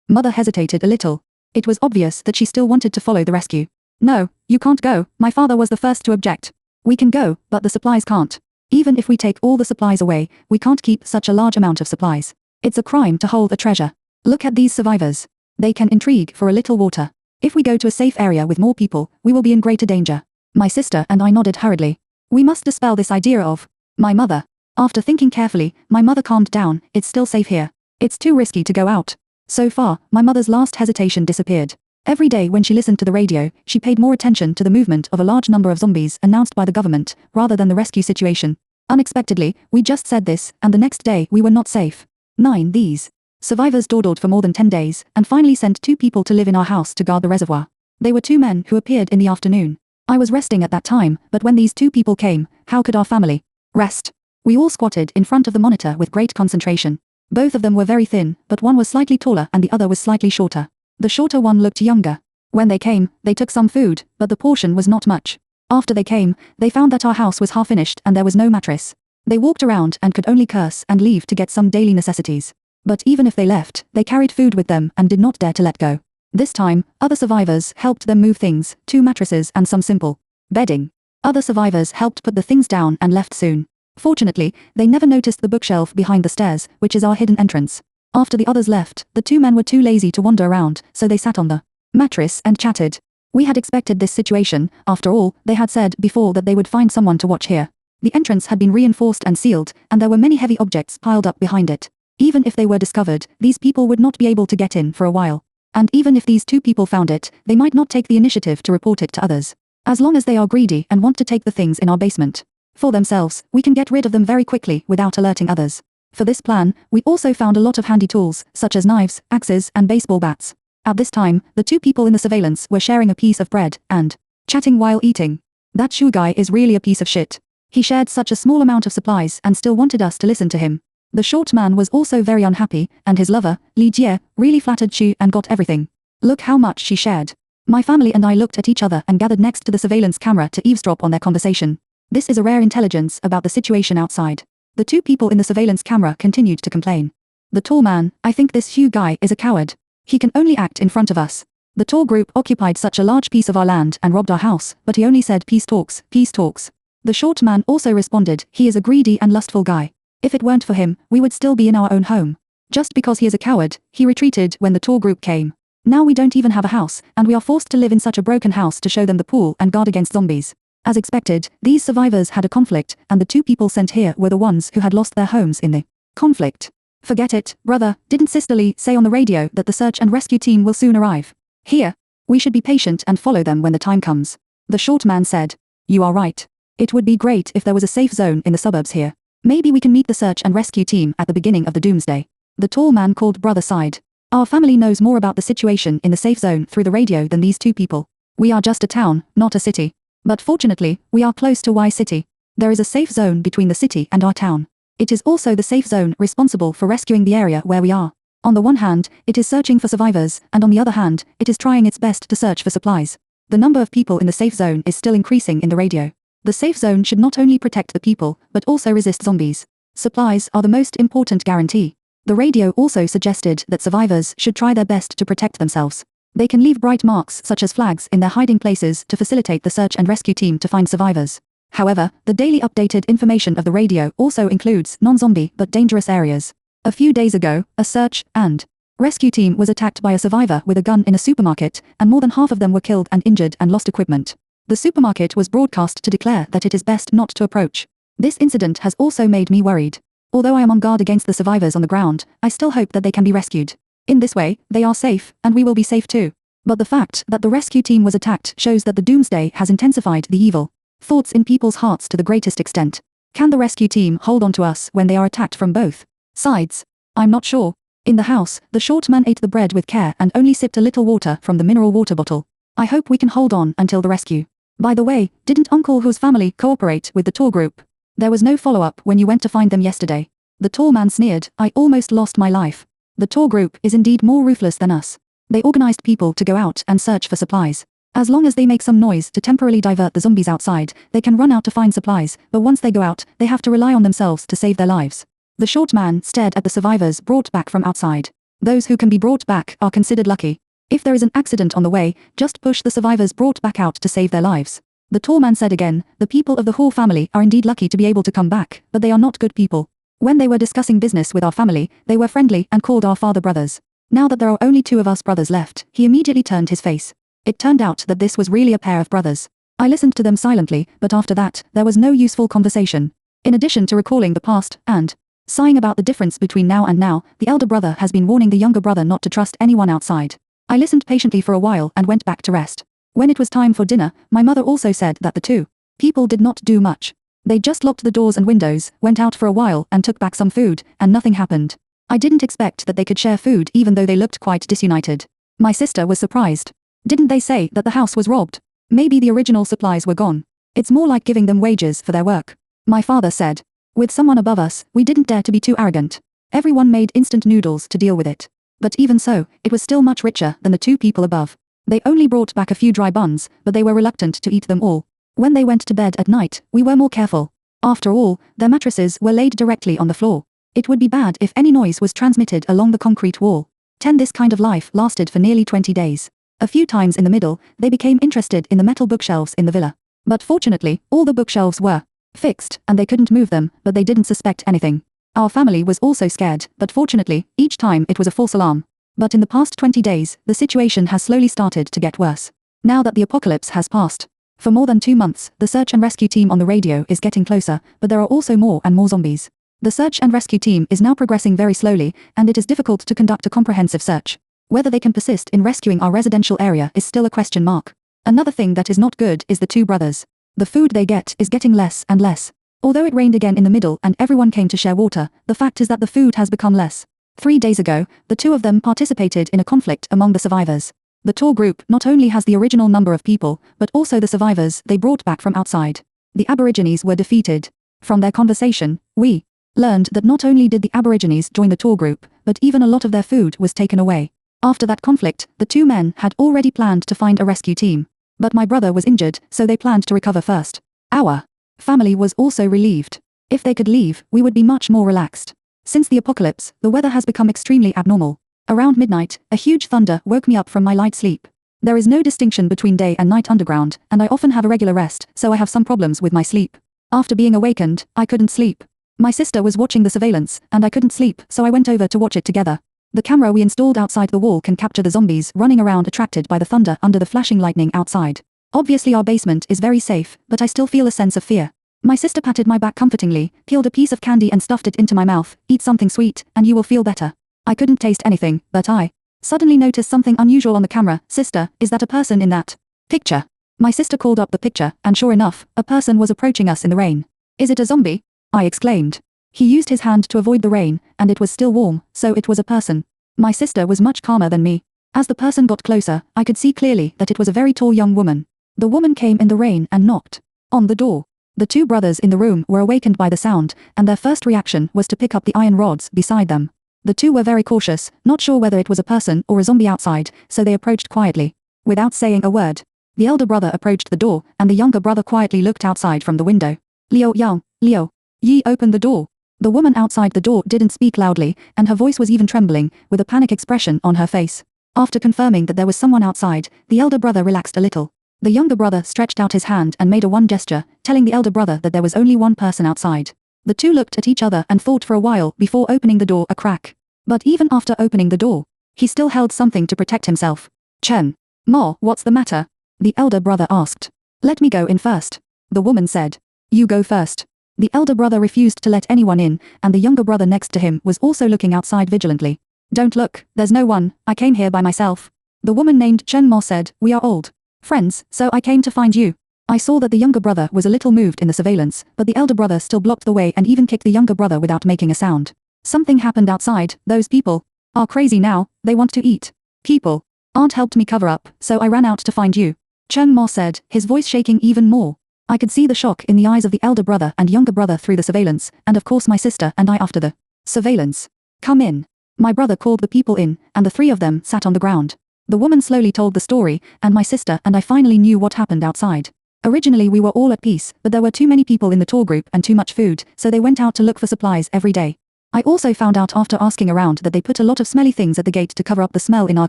Mother hesitated a little. It was obvious that she still wanted to follow the rescue. No, you can't go, my father was the first to object. We can go, but the supplies can't. Even if we take all the supplies away, we can't keep such a large amount of supplies. It's a crime to hold a treasure. Look at these survivors. They can intrigue for a little water. If we go to a safe area with more people, we will be in greater danger. My sister and I nodded hurriedly. We must dispel this idea of my mother. After thinking carefully, my mother calmed down. It's still safe here. It's too risky to go out. So far, my mother's last hesitation disappeared. Every day when she listened to the radio, she paid more attention to the movement of a large number of zombies announced by the government, rather than the rescue situation. Unexpectedly, we just said this, and the next day we were not safe. 9. These survivors dawdled for more than 10 days, and finally sent 2 people to live in our house to guard the reservoir. They were 2 men who appeared in the afternoon. I was resting at that time, but when these 2 people came, how could our family rest? We all squatted in front of the monitor with great concentration. Both of them were very thin, but one was slightly taller and the other was slightly shorter. The shorter one looked younger. When they came, they took some food, but the portion was not much. After they came, they found that our house was half finished and there was no mattress. They walked around and could only curse and leave to get some daily necessities. But even if they left, they carried food with them and did not dare to let go. This time, other survivors helped them move things, 2 mattresses and some simple bedding. Other survivors helped put the things down and left soon. Fortunately, they never noticed the bookshelf behind the stairs, which is our hidden entrance. After the others left, the 2 men were too lazy to wander around, so they sat on the mattress and chatted. We had expected this situation. After all, they had said before that they would find someone to watch here. The entrance had been reinforced and sealed, and there were many heavy objects piled up behind it. Even if they were discovered, these people would not be able to get in for a while. And even if these 2 people found it, they might not take the initiative to report it to others. As long as they are greedy and want to take the things in our basement for themselves, we can get rid of them very quickly without alerting others. For this plan, we also found a lot of handy tools, such as knives, axes, and baseball bats. At this time, the 2 people in the surveillance were sharing a piece of bread and chatting while eating. That Shu guy is really a piece of shit. He shared such a small amount of supplies and still wanted us to listen to him. The short man was also very unhappy, and his lover, Li Jie, really flattered Shu and got everything. Look how much she shared. My family and I looked at each other and gathered next to the surveillance camera to eavesdrop on their conversation. This is a rare intelligence about the situation outside. The 2 people in the surveillance camera continued to complain. The tall man, I think this Hugh guy is a coward. He can only act in front of us. The tall group occupied such a large piece of our land and robbed our house, but he only said peace talks, peace talks. The short man also responded, he is a greedy and lustful guy. If it weren't for him, we would still be in our own home. Just because he is a coward, he retreated when the tall group came. Now we don't even have a house, and we are forced to live in such a broken house to show them the pool and guard against zombies. As expected, these survivors had a conflict, and the 2 people sent here were the ones who had lost their homes in the conflict. Forget it, brother, didn't Sister Lee say on the radio that the search and rescue team will soon arrive? Here. We should be patient and follow them when the time comes. The short man said. You are right. It would be great if there was a safe zone in the suburbs here. Maybe we can meet the search and rescue team at the beginning of the Doomsday. The tall man called brother sighed. Our family knows more about the situation in the safe zone through the radio than these 2 people. We are just a town, not a city. But fortunately, we are close to Y City. There is a safe zone between the city and our town. It is also the safe zone responsible for rescuing the area where we are. On the one hand, it is searching for survivors, and on the other hand, it is trying its best to search for supplies. The number of people in the safe zone is still increasing in the radio. The safe zone should not only protect the people, but also resist zombies. Supplies are the most important guarantee. The radio also suggested that survivors should try their best to protect themselves. They can leave bright marks such as flags in their hiding places to facilitate the search and rescue team to find survivors. However, the daily updated information of the radio also includes non-zombie but dangerous areas. A few days ago, a search and rescue team was attacked by a survivor with a gun in a supermarket, and more than half of them were killed and injured and lost equipment. The supermarket was broadcast to declare that it is best not to approach. This incident has also made me worried. Although I am on guard against the survivors on the ground, I still hope that they can be rescued. In this way, they are safe, and we will be safe too. But the fact that the rescue team was attacked shows that the Doomsday has intensified the evil thoughts in people's hearts to the greatest extent. Can the rescue team hold on to us when they are attacked from both sides? I'm not sure. In the house, the short man ate the bread with care and only sipped a little water from the mineral water bottle. I hope we can hold on until the rescue. By the way, didn't Uncle Hu's family cooperate with the tour group? There was no follow-up when you went to find them yesterday. The tall man sneered. I almost lost my life. The tour group is indeed more ruthless than us. They organized people to go out and search for supplies. As long as they make some noise to temporarily divert the zombies outside, they can run out to find supplies, but once they go out, they have to rely on themselves to save their lives. The short man stared at the survivors brought back from outside. Those who can be brought back are considered lucky. If there is an accident on the way, just push the survivors brought back out to save their lives. The tall man said again, the people of the Hall family are indeed lucky to be able to come back, but they are not good people. When they were discussing business with our family, they were friendly and called our father brothers. Now that there are only 2 of us brothers left, he immediately turned his face. It turned out that this was really a pair of brothers. I listened to them silently, but after that, there was no useful conversation. In addition to recalling the past, and sighing about the difference between now and now, the elder brother has been warning the younger brother not to trust anyone outside. I listened patiently for a while and went back to rest. When it was time for dinner, my mother also said that the 2 people did not do much. They just locked the doors and windows, went out for a while and took back some food, and nothing happened. I didn't expect that they could share food even though they looked quite disunited. My sister was surprised. Didn't they say that the house was robbed? Maybe the original supplies were gone. It's more like giving them wages for their work. My father said. With someone above us, we didn't dare to be too arrogant. Everyone made instant noodles to deal with it. But even so, it was still much richer than the 2 people above. They only brought back a few dry buns, but they were reluctant to eat them all. When they went to bed at night, we were more careful. After all, their mattresses were laid directly on the floor. It would be bad if any noise was transmitted along the concrete wall. This kind of life lasted for nearly 20 days. A few times in the middle, they became interested in the metal bookshelves in the villa. But fortunately, all the bookshelves were fixed, and they couldn't move them, but they didn't suspect anything. Our family was also scared, but fortunately, each time it was a false alarm. But in the past 20 days, the situation has slowly started to get worse. Now that the apocalypse has passed. For more than 2 months, the search and rescue team on the radio is getting closer, but there are also more and more zombies. The search and rescue team is now progressing very slowly, and it is difficult to conduct a comprehensive search. Whether they can persist in rescuing our residential area is still a question mark. Another thing that is not good is the 2 brothers. The food they get is getting less and less. Although it rained again in the middle and everyone came to share water, the fact is that the food has become less. 3 days ago, the 2 of them participated in a conflict among the survivors. The tour group not only has the original number of people, but also the survivors they brought back from outside. The Aborigines were defeated. From their conversation, we learned that not only did the Aborigines join the tour group, but even a lot of their food was taken away. After that conflict, the 2 men had already planned to find a rescue team. But my brother was injured, so they planned to recover first. Our family was also relieved. If they could leave, we would be much more relaxed. Since the apocalypse, the weather has become extremely abnormal. Around midnight, a huge thunder woke me up from my light sleep. There is no distinction between day and night underground, and I often have irregular rest, so I have some problems with my sleep. After being awakened, I couldn't sleep. My sister was watching the surveillance, and I couldn't sleep, so I went over to watch it together. The camera we installed outside the wall can capture the zombies running around attracted by the thunder under the flashing lightning outside. Obviously our basement is very safe, but I still feel a sense of fear. My sister patted my back comfortingly, peeled a piece of candy and stuffed it into my mouth. Eat something sweet, and you will feel better. I couldn't taste anything, but I suddenly noticed something unusual on the camera. Sister, is that a person in that picture? My sister called up the picture, and sure enough, a person was approaching us in the rain. Is it a zombie? I exclaimed. He used his hand to avoid the rain, and it was still warm, so it was a person. My sister was much calmer than me. As the person got closer, I could see clearly that it was a very tall young woman. The woman came in the rain and knocked on the door. The 2 brothers in the room were awakened by the sound, and their first reaction was to pick up the iron rods beside them. The 2 were very cautious, not sure whether it was a person or a zombie outside, so they approached quietly. Without saying a word, the elder brother approached the door, and the younger brother quietly looked outside from the window. Liu Yang, Liu, Yi opened the door. The woman outside the door didn't speak loudly, and her voice was even trembling, with a panic expression on her face. After confirming that there was someone outside, the elder brother relaxed a little. The younger brother stretched out his hand and made a one gesture, telling the elder brother that there was only one person outside. The 2 looked at each other and thought for a while before opening the door a crack. But even after opening the door, he still held something to protect himself. Chen. Ma, what's the matter? The elder brother asked. Let me go in first. The woman said. You go first. The elder brother refused to let anyone in, and the younger brother next to him was also looking outside vigilantly. Don't look, there's no one, I came here by myself. The woman named Chen Mo said, we are old friends, so I came to find you. I saw that the younger brother was a little moved in the surveillance, but the elder brother still blocked the way and even kicked the younger brother without making a sound. Something happened outside. Those people are crazy now, they want to eat people. Aunt helped me cover up, so I ran out to find you. Chen Mo said, his voice shaking even more. I could see the shock in the eyes of the elder brother and younger brother through the surveillance, and of course my sister and I after the Surveillance. Come in. My brother called the people in, and the three of them sat on the ground. The woman slowly told the story, and my sister and I finally knew what happened outside. Originally we were all at peace, but there were too many people in the tour group and too much food, so they went out to look for supplies every day. I also found out after asking around that they put a lot of smelly things at the gate to cover up the smell in our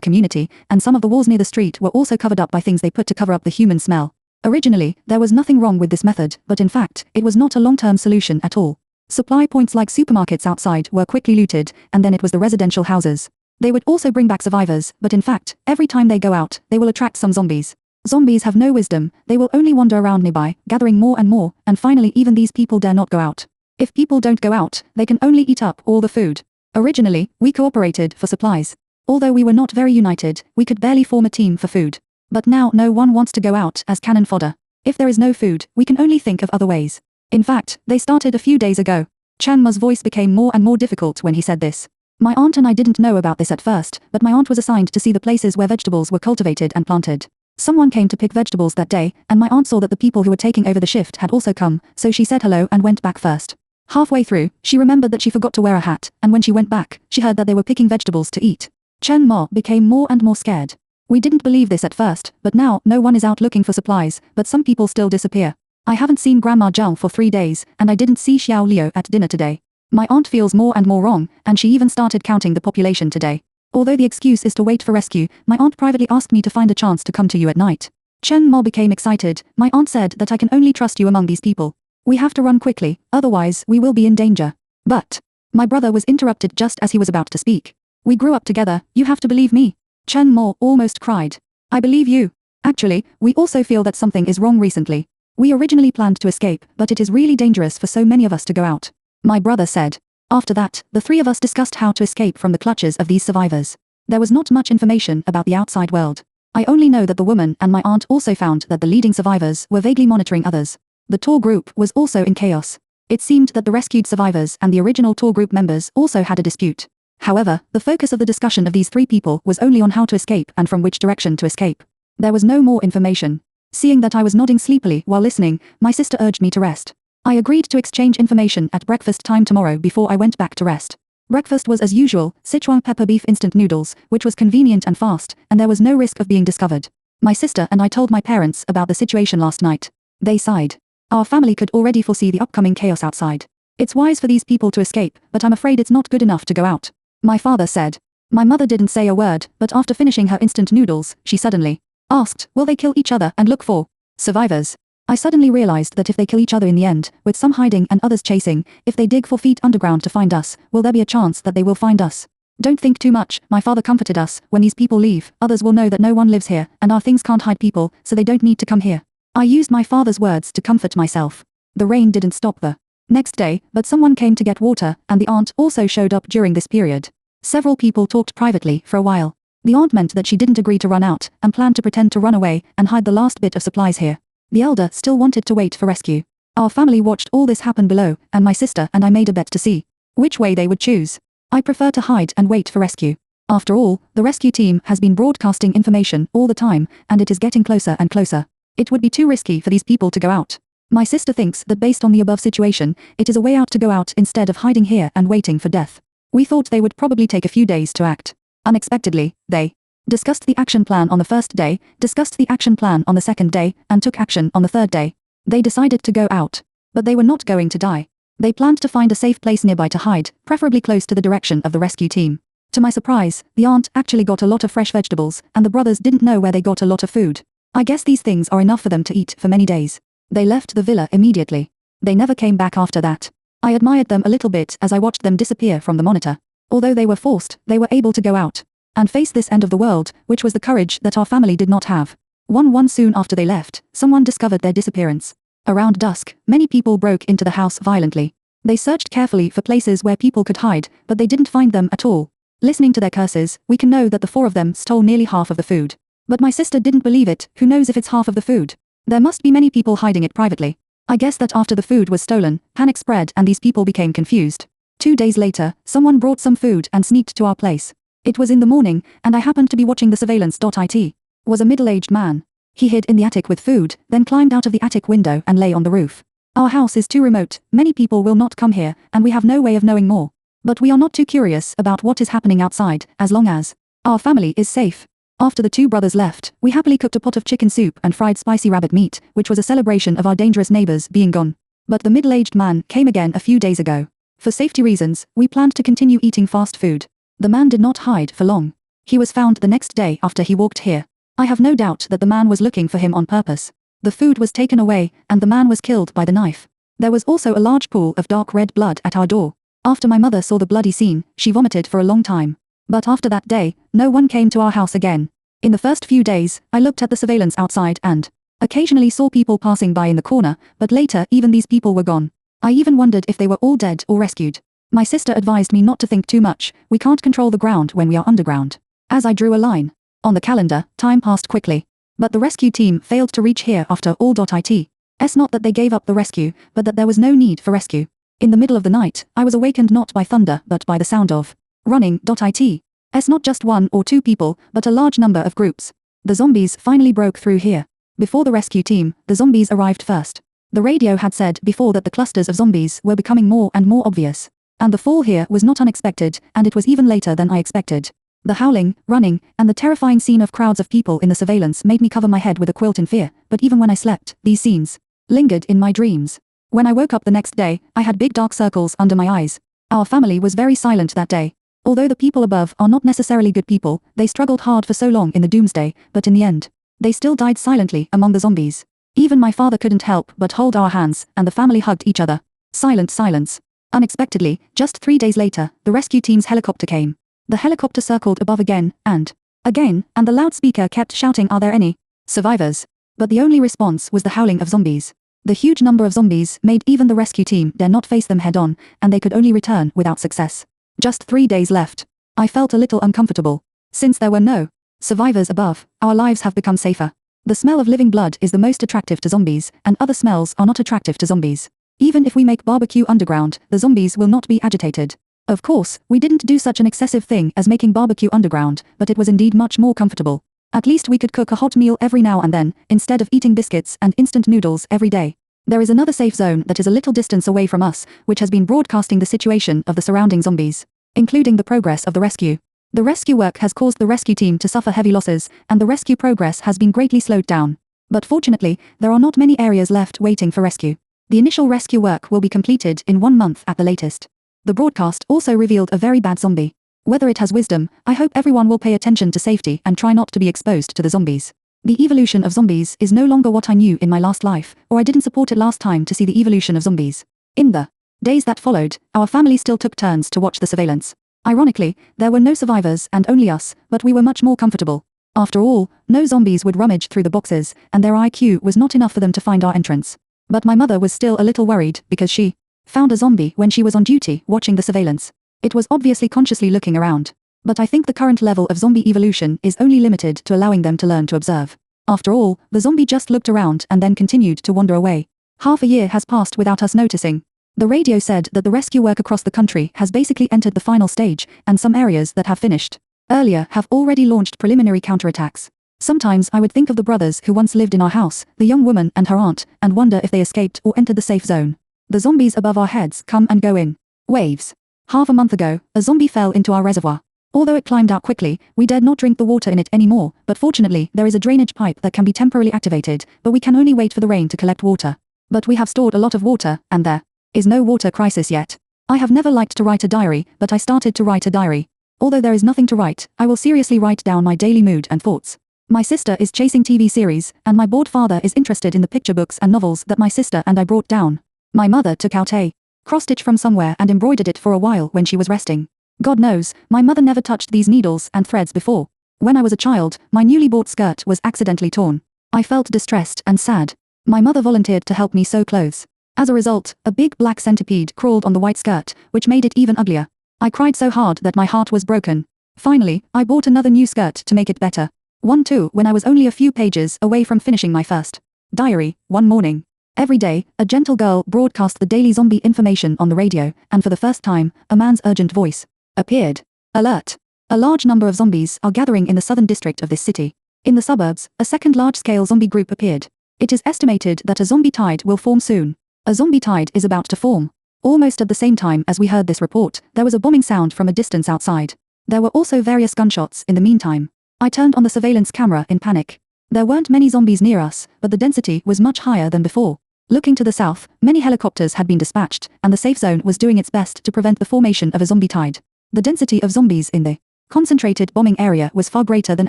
community, and some of the walls near the street were also covered up by things they put to cover up the human smell. Originally, there was nothing wrong with this method, but in fact, it was not a long-term solution at all. Supply points like supermarkets outside were quickly looted, and then it was the residential houses. They would also bring back survivors, but in fact, every time they go out, they will attract some zombies. Zombies have no wisdom, they will only wander around nearby, gathering more and more, and finally even these people dare not go out. If people don't go out, they can only eat up all the food. Originally, we cooperated for supplies. Although we were not very united, we could barely form a team for food. But now no one wants to go out as cannon fodder. If there is no food, we can only think of other ways. In fact, they started a few days ago. Chanma's voice became more and more difficult when he said this. My aunt and I didn't know about this at first, but my aunt was assigned to see the places where vegetables were cultivated and planted. Someone came to pick vegetables that day, and my aunt saw that the people who were taking over the shift had also come, so she said hello and went back first. Halfway through, she remembered that she forgot to wear a hat, and when she went back, she heard that they were picking vegetables to eat. Chen Ma became more and more scared. We didn't believe this at first, but now no one is out looking for supplies, but some people still disappear. I haven't seen Grandma Zhao for 3 days, and I didn't see Xiao Liu at dinner today. My aunt feels more and more wrong, and she even started counting the population today. Although the excuse is to wait for rescue, my aunt privately asked me to find a chance to come to you at night. Chen Ma became excited. My aunt said that I can only trust you among these people. We have to run quickly, otherwise we will be in danger. But my brother was interrupted just as he was about to speak. We grew up together, you have to believe me. Chen Ma almost cried. I believe you. Actually, we also feel that something is wrong recently. We originally planned to escape, but it is really dangerous for so many of us to go out. My brother said. After that, the three of us discussed how to escape from the clutches of these survivors. There was not much information about the outside world. I only know that the woman and my aunt also found that the leading survivors were vaguely monitoring others. The tour group was also in chaos. It seemed that the rescued survivors and the original tour group members also had a dispute. However, the focus of the discussion of these three people was only on how to escape and from which direction to escape. There was no more information. Seeing that I was nodding sleepily while listening, my sister urged me to rest. I agreed to exchange information at breakfast time tomorrow before I went back to rest. Breakfast was as usual, Sichuan pepper beef instant noodles, which was convenient and fast, and there was no risk of being discovered. My sister and I told my parents about the situation last night. They sighed. Our family could already foresee the upcoming chaos outside. It's wise for these people to escape, but I'm afraid it's not good enough to go out. My father said. My mother didn't say a word, but after finishing her instant noodles, she suddenly asked, will they kill each other and look for survivors? I suddenly realized that if they kill each other in the end, with some hiding and others chasing, if they dig 4 feet underground to find us, will there be a chance that they will find us? Don't think too much, my father comforted us, when these people leave, others will know that no one lives here, and our things can't hide people, so they don't need to come here. I used my father's words to comfort myself. The rain didn't stop the next day, but someone came to get water, and the aunt also showed up during this period. Several people talked privately for a while. The aunt meant that she didn't agree to run out, and planned to pretend to run away, and hide the last bit of supplies here. The elder still wanted to wait for rescue. Our family watched all this happen below, and my sister and I made a bet to see which way they would choose. I prefer to hide and wait for rescue. After all, the rescue team has been broadcasting information all the time, and it is getting closer and closer. It would be too risky for these people to go out. My sister thinks that based on the above situation, it is a way out to go out instead of hiding here and waiting for death. We thought they would probably take a few days to act. Unexpectedly, they discussed the action plan on the first day, discussed the action plan on the second day, and took action on the third day. They decided to go out. But they were not going to die. They planned to find a safe place nearby to hide, preferably close to the direction of the rescue team. To my surprise, the aunt actually got a lot of fresh vegetables, and the brothers didn't know where they got a lot of food. I guess these things are enough for them to eat for many days. They left the villa immediately. They never came back after that. I admired them a little bit as I watched them disappear from the monitor. Although they were forced, they were able to go out and face this end of the world, which was the courage that our family did not have. One soon after they left, someone discovered their disappearance. Around dusk, many people broke into the house violently. They searched carefully for places where people could hide, but they didn't find them at all. Listening to their curses, we can know that the 4 of them stole nearly half of the food. But my sister didn't believe it. Who knows if it's half of the food? There must be many people hiding it privately. I guess that after the food was stolen, panic spread and these people became confused. 2 days later, someone brought some food and sneaked to our place. It was in the morning, and I happened to be watching the surveillance.it. Was a middle-aged man. He hid in the attic with food, then climbed out of the attic window and lay on the roof. Our house is too remote, many people will not come here, and we have no way of knowing more. But we are not too curious about what is happening outside, as long as our family is safe. After the two brothers left, we happily cooked a pot of chicken soup and fried spicy rabbit meat, which was a celebration of our dangerous neighbors being gone. But the middle-aged man came again a few days ago. For safety reasons, we planned to continue eating fast food. The man did not hide for long. He was found the next day after he walked here. I have no doubt that the man was looking for him on purpose. The food was taken away, and the man was killed by the knife. There was also a large pool of dark red blood at our door. After my mother saw the bloody scene, she vomited for a long time. But after that day, no one came to our house again. In the first few days, I looked at the surveillance outside and occasionally saw people passing by in the corner, but later even these people were gone. I even wondered if they were all dead or rescued. My sister advised me not to think too much. We can't control the ground when we are underground. As I drew a line on the calendar, time passed quickly. But the rescue team failed to reach here after all. It's not that they gave up the rescue, but that there was no need for rescue. In the middle of the night, I was awakened not by thunder but by the sound of running. It's not just one or two people, but a large number of groups. The zombies finally broke through here. Before the rescue team, the zombies arrived first. The radio had said before that the clusters of zombies were becoming more and more obvious. And the fall here was not unexpected, and it was even later than I expected. The howling, running, and the terrifying scene of crowds of people in the surveillance made me cover my head with a quilt in fear, but even when I slept, these scenes lingered in my dreams. When I woke up the next day, I had big dark circles under my eyes. Our family was very silent that day. Although the people above are not necessarily good people, they struggled hard for so long in the Doomsday, but in the end, they still died silently among the zombies. Even my father couldn't help but hold our hands, and the family hugged each other. Silence. Unexpectedly, just 3 days later, the rescue team's helicopter came. The helicopter circled above again, and the loudspeaker kept shouting, "Are there any survivors?" But the only response was the howling of zombies. The huge number of zombies made even the rescue team dare not face them head-on, and they could only return without success. Just 3 days left. I felt a little uncomfortable. Since there were no survivors above, our lives have become safer. The smell of living blood is the most attractive to zombies, and other smells are not attractive to zombies. Even if we make barbecue underground, the zombies will not be agitated. Of course, we didn't do such an excessive thing as making barbecue underground, but it was indeed much more comfortable. At least we could cook a hot meal every now and then, instead of eating biscuits and instant noodles every day. There is another safe zone that is a little distance away from us, which has been broadcasting the situation of the surrounding zombies, including the progress of the rescue. The rescue work has caused the rescue team to suffer heavy losses, and the rescue progress has been greatly slowed down. But fortunately, there are not many areas left waiting for rescue. The initial rescue work will be completed in 1 month at the latest. The broadcast also revealed a very bad zombie. Whether it has wisdom, I hope everyone will pay attention to safety and try not to be exposed to the zombies. The evolution of zombies is no longer what I knew in my last life, or I didn't support it last time to see the evolution of zombies. In the days that followed, our family still took turns to watch the surveillance. Ironically, there were no survivors and only us, but we were much more comfortable. After all, no zombies would rummage through the boxes, and their IQ was not enough for them to find our entrance. But my mother was still a little worried because she found a zombie when she was on duty watching the surveillance. It was obviously consciously looking around. But I think the current level of zombie evolution is only limited to allowing them to learn to observe. After all, the zombie just looked around and then continued to wander away. Half a year has passed without us noticing. The radio said that the rescue work across the country has basically entered the final stage, and some areas that have finished earlier have already launched preliminary counterattacks. Sometimes I would think of the brothers who once lived in our house, the young woman and her aunt, and wonder if they escaped or entered the safe zone. The zombies above our heads come and go in waves. Half a month ago, a zombie fell into our reservoir. Although it climbed out quickly, we dared not drink the water in it anymore, but fortunately there is a drainage pipe that can be temporarily activated, but we can only wait for the rain to collect water. But we have stored a lot of water, and there is no water crisis yet. I have never liked to write a diary, but I started to write a diary. Although there is nothing to write, I will seriously write down my daily mood and thoughts. My sister is chasing TV series, and my bored father is interested in the picture books and novels that my sister and I brought down. My mother took out a cross-stitch from somewhere and embroidered it for a while when she was resting. God knows, my mother never touched these needles and threads before. When I was a child, my newly bought skirt was accidentally torn. I felt distressed and sad. My mother volunteered to help me sew clothes. As a result, a big black centipede crawled on the white skirt, which made it even uglier. I cried so hard that my heart was broken. Finally, I bought another new skirt to make it better. One too when I was only a few pages away from finishing my first diary. One morning, every day, a gentle girl broadcast the daily zombie information on the radio, and for the first time, a man's urgent voice appeared. Alert! A large number of zombies are gathering in the southern district of this city. In the suburbs, a second large-scale zombie group appeared. It is estimated that a zombie tide will form soon. A zombie tide is about to form. Almost at the same time as we heard this report, there was a bombing sound from a distance outside. There were also various gunshots in the meantime. I turned on the surveillance camera in panic. There weren't many zombies near us, but the density was much higher than before. Looking to the south, many helicopters had been dispatched, and the safe zone was doing its best to prevent the formation of a zombie tide. The density of zombies in the concentrated bombing area was far greater than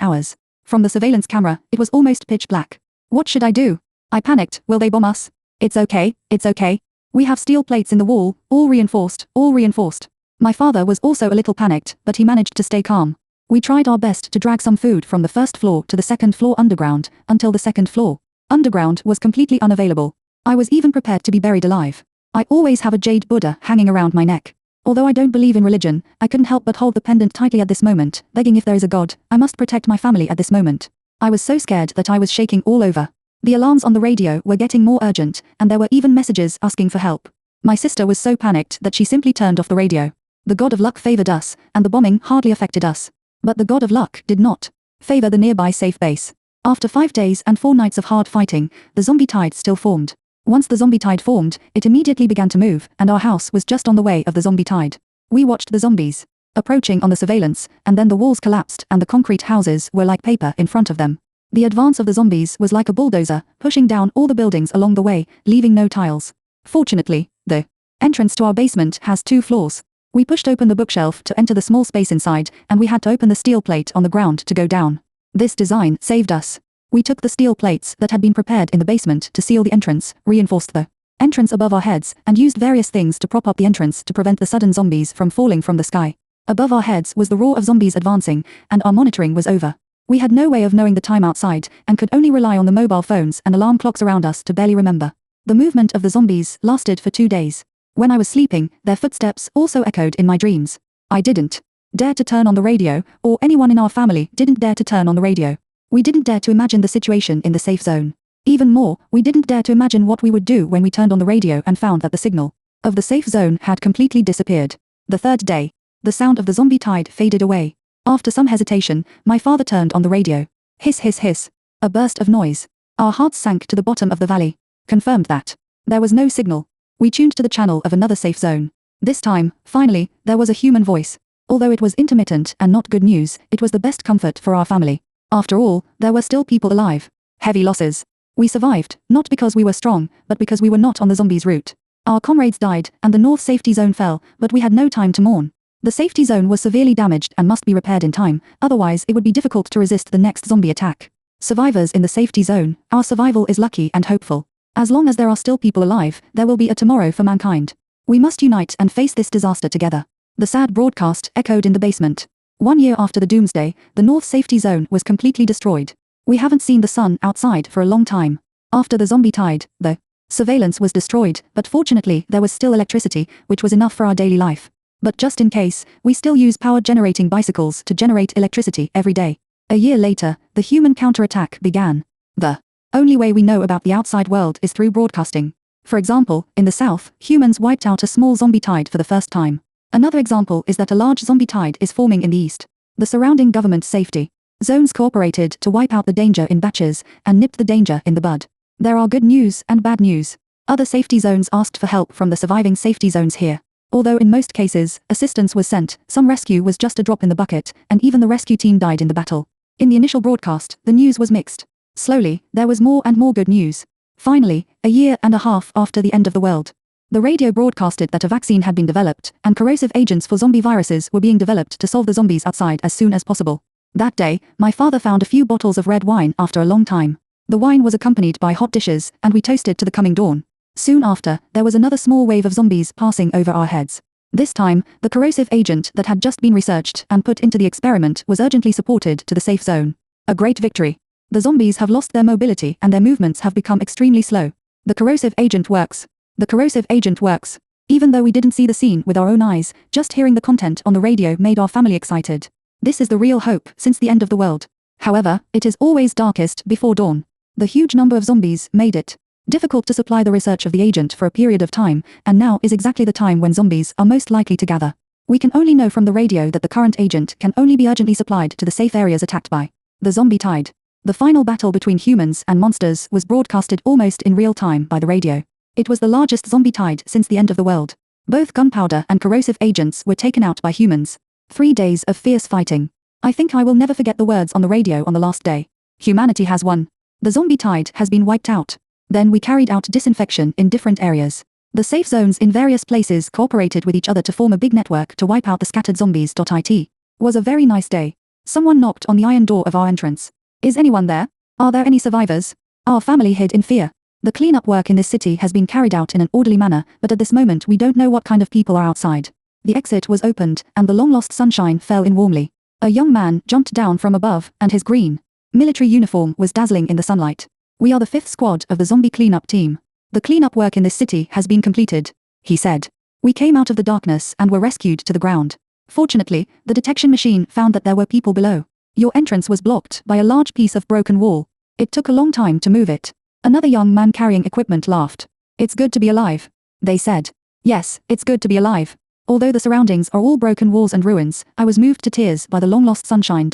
ours. From the surveillance camera, it was almost pitch black. What should I do? I panicked. Will they bomb us? It's okay, it's okay. We have steel plates in the wall, all reinforced, all reinforced. My father was also a little panicked, but he managed to stay calm. We tried our best to drag some food from the first floor to the second floor underground, until the second floor. Underground was completely unavailable. I was even prepared to be buried alive. I always have a jade Buddha hanging around my neck. Although I don't believe in religion, I couldn't help but hold the pendant tightly at this moment, begging if there is a God, I must protect my family at this moment. I was so scared that I was shaking all over. The alarms on the radio were getting more urgent, and there were even messages asking for help. My sister was so panicked that she simply turned off the radio. The god of luck favored us, and the bombing hardly affected us. But the god of luck did not favor the nearby safe base. After 5 days and 4 nights of hard fighting, the zombie tide still formed. Once the zombie tide formed, it immediately began to move, and our house was just on the way of the zombie tide. We watched the zombies approaching on the surveillance, and then the walls collapsed and the concrete houses were like paper in front of them. The advance of the zombies was like a bulldozer, pushing down all the buildings along the way, leaving no tiles. Fortunately, the entrance to our basement has 2 floors. We pushed open the bookshelf to enter the small space inside, and we had to open the steel plate on the ground to go down. This design saved us. We took the steel plates that had been prepared in the basement to seal the entrance, reinforced the entrance above our heads, and used various things to prop up the entrance to prevent the sudden zombies from falling from the sky. Above our heads was the roar of zombies advancing, and our monitoring was over. We had no way of knowing the time outside, and could only rely on the mobile phones and alarm clocks around us to barely remember. The movement of the zombies lasted for 2 days. When I was sleeping, their footsteps also echoed in my dreams. I didn't dare to turn on the radio, or anyone in our family didn't dare to turn on the radio. We didn't dare to imagine the situation in the safe zone. Even more, we didn't dare to imagine what we would do when we turned on the radio and found that the signal of the safe zone had completely disappeared. The 3rd day, the sound of the zombie tide faded away. After some hesitation, my father turned on the radio. Hiss hiss hiss. A burst of noise. Our hearts sank to the bottom of the valley. Confirmed that there was no signal. We tuned to the channel of another safe zone. This time, finally, there was a human voice. Although it was intermittent and not good news, it was the best comfort for our family. After all, there were still people alive. Heavy losses. We survived, not because we were strong, but because we were not on the zombies' route. Our comrades died, and the north safety zone fell, but we had no time to mourn. The safety zone was severely damaged and must be repaired in time, otherwise it would be difficult to resist the next zombie attack. Survivors in the safety zone, our survival is lucky and hopeful. As long as there are still people alive, there will be a tomorrow for mankind. We must unite and face this disaster together. The sad broadcast echoed in the basement. 1 year after the Doomsday, the North Safety Zone was completely destroyed. We haven't seen the sun outside for a long time. After the zombie tide, the surveillance was destroyed, but fortunately there was still electricity, which was enough for our daily life. But just in case, we still use power-generating bicycles to generate electricity every day. A year later, the human counterattack began. The only way we know about the outside world is through broadcasting. For example, in the south, humans wiped out a small zombie tide for the first time. Another example is that a large zombie tide is forming in the east. The surrounding government safety zones cooperated to wipe out the danger in batches and nipped the danger in the bud. There are good news and bad news. Other safety zones asked for help from the surviving safety zones here. Although in most cases, assistance was sent, some rescue was just a drop in the bucket, and even the rescue team died in the battle. In the initial broadcast, the news was mixed. Slowly, there was more and more good news. Finally, a year and a half after the end of the world, the radio broadcasted that a vaccine had been developed, and corrosive agents for zombie viruses were being developed to solve the zombies outside as soon as possible. That day, my father found a few bottles of red wine after a long time. The wine was accompanied by hot dishes, and we toasted to the coming dawn. Soon after, there was another small wave of zombies passing over our heads. This time, the corrosive agent that had just been researched and put into the experiment was urgently supported to the safe zone. A great victory. The zombies have lost their mobility and their movements have become extremely slow. The corrosive agent works. The corrosive agent works. Even though we didn't see the scene with our own eyes, just hearing the content on the radio made our family excited. This is the real hope since the end of the world. However, it is always darkest before dawn. The huge number of zombies made it difficult to supply the research of the agent for a period of time, and now is exactly the time when zombies are most likely to gather. We can only know from the radio that the current agent can only be urgently supplied to the safe areas attacked by the zombie tide. The final battle between humans and monsters was broadcasted almost in real time by the radio. It was the largest zombie tide since the end of the world. Both gunpowder and corrosive agents were taken out by humans. 3 days of fierce fighting. I think I will never forget the words on the radio on the last day. Humanity has won. The zombie tide has been wiped out. Then we carried out disinfection in different areas. The safe zones in various places cooperated with each other to form a big network to wipe out the scattered zombies. It was a very nice day. Someone knocked on the iron door of our entrance. Is anyone there? Are there any survivors? Our family hid in fear. The cleanup work in this city has been carried out in an orderly manner, but at this moment we don't know what kind of people are outside. The exit was opened, and the long-lost sunshine fell in warmly. A young man jumped down from above, and his green military uniform was dazzling in the sunlight. We are the 5th squad of the zombie cleanup team. The cleanup work in this city has been completed, he said. We came out of the darkness and were rescued to the ground. Fortunately, the detection machine found that there were people below. Your entrance was blocked by a large piece of broken wall. It took a long time to move it. Another young man carrying equipment laughed. It's good to be alive, they said. Yes, it's good to be alive. Although the surroundings are all broken walls and ruins, I was moved to tears by the long-lost sunshine.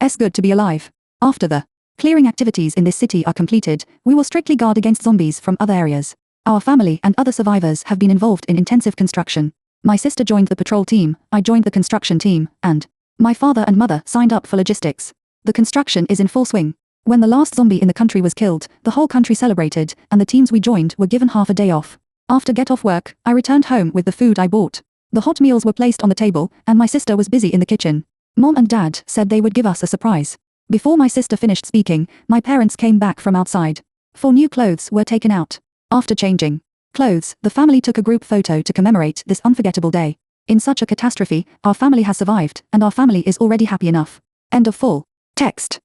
It's good to be alive. After the clearing activities in this city are completed, we will strictly guard against zombies from other areas. Our family and other survivors have been involved in intensive construction. My sister joined the patrol team, I joined the construction team, and my father and mother signed up for logistics. The construction is in full swing. When the last zombie in the country was killed, the whole country celebrated, and the teams we joined were given half a day off. After get-off work, I returned home with the food I bought. The hot meals were placed on the table, and my sister was busy in the kitchen. Mom and Dad said they would give us a surprise. Before my sister finished speaking, my parents came back from outside. 4 new clothes were taken out. After changing clothes, the family took a group photo to commemorate this unforgettable day. In such a catastrophe, our family has survived, and our family is already happy enough. End of full text.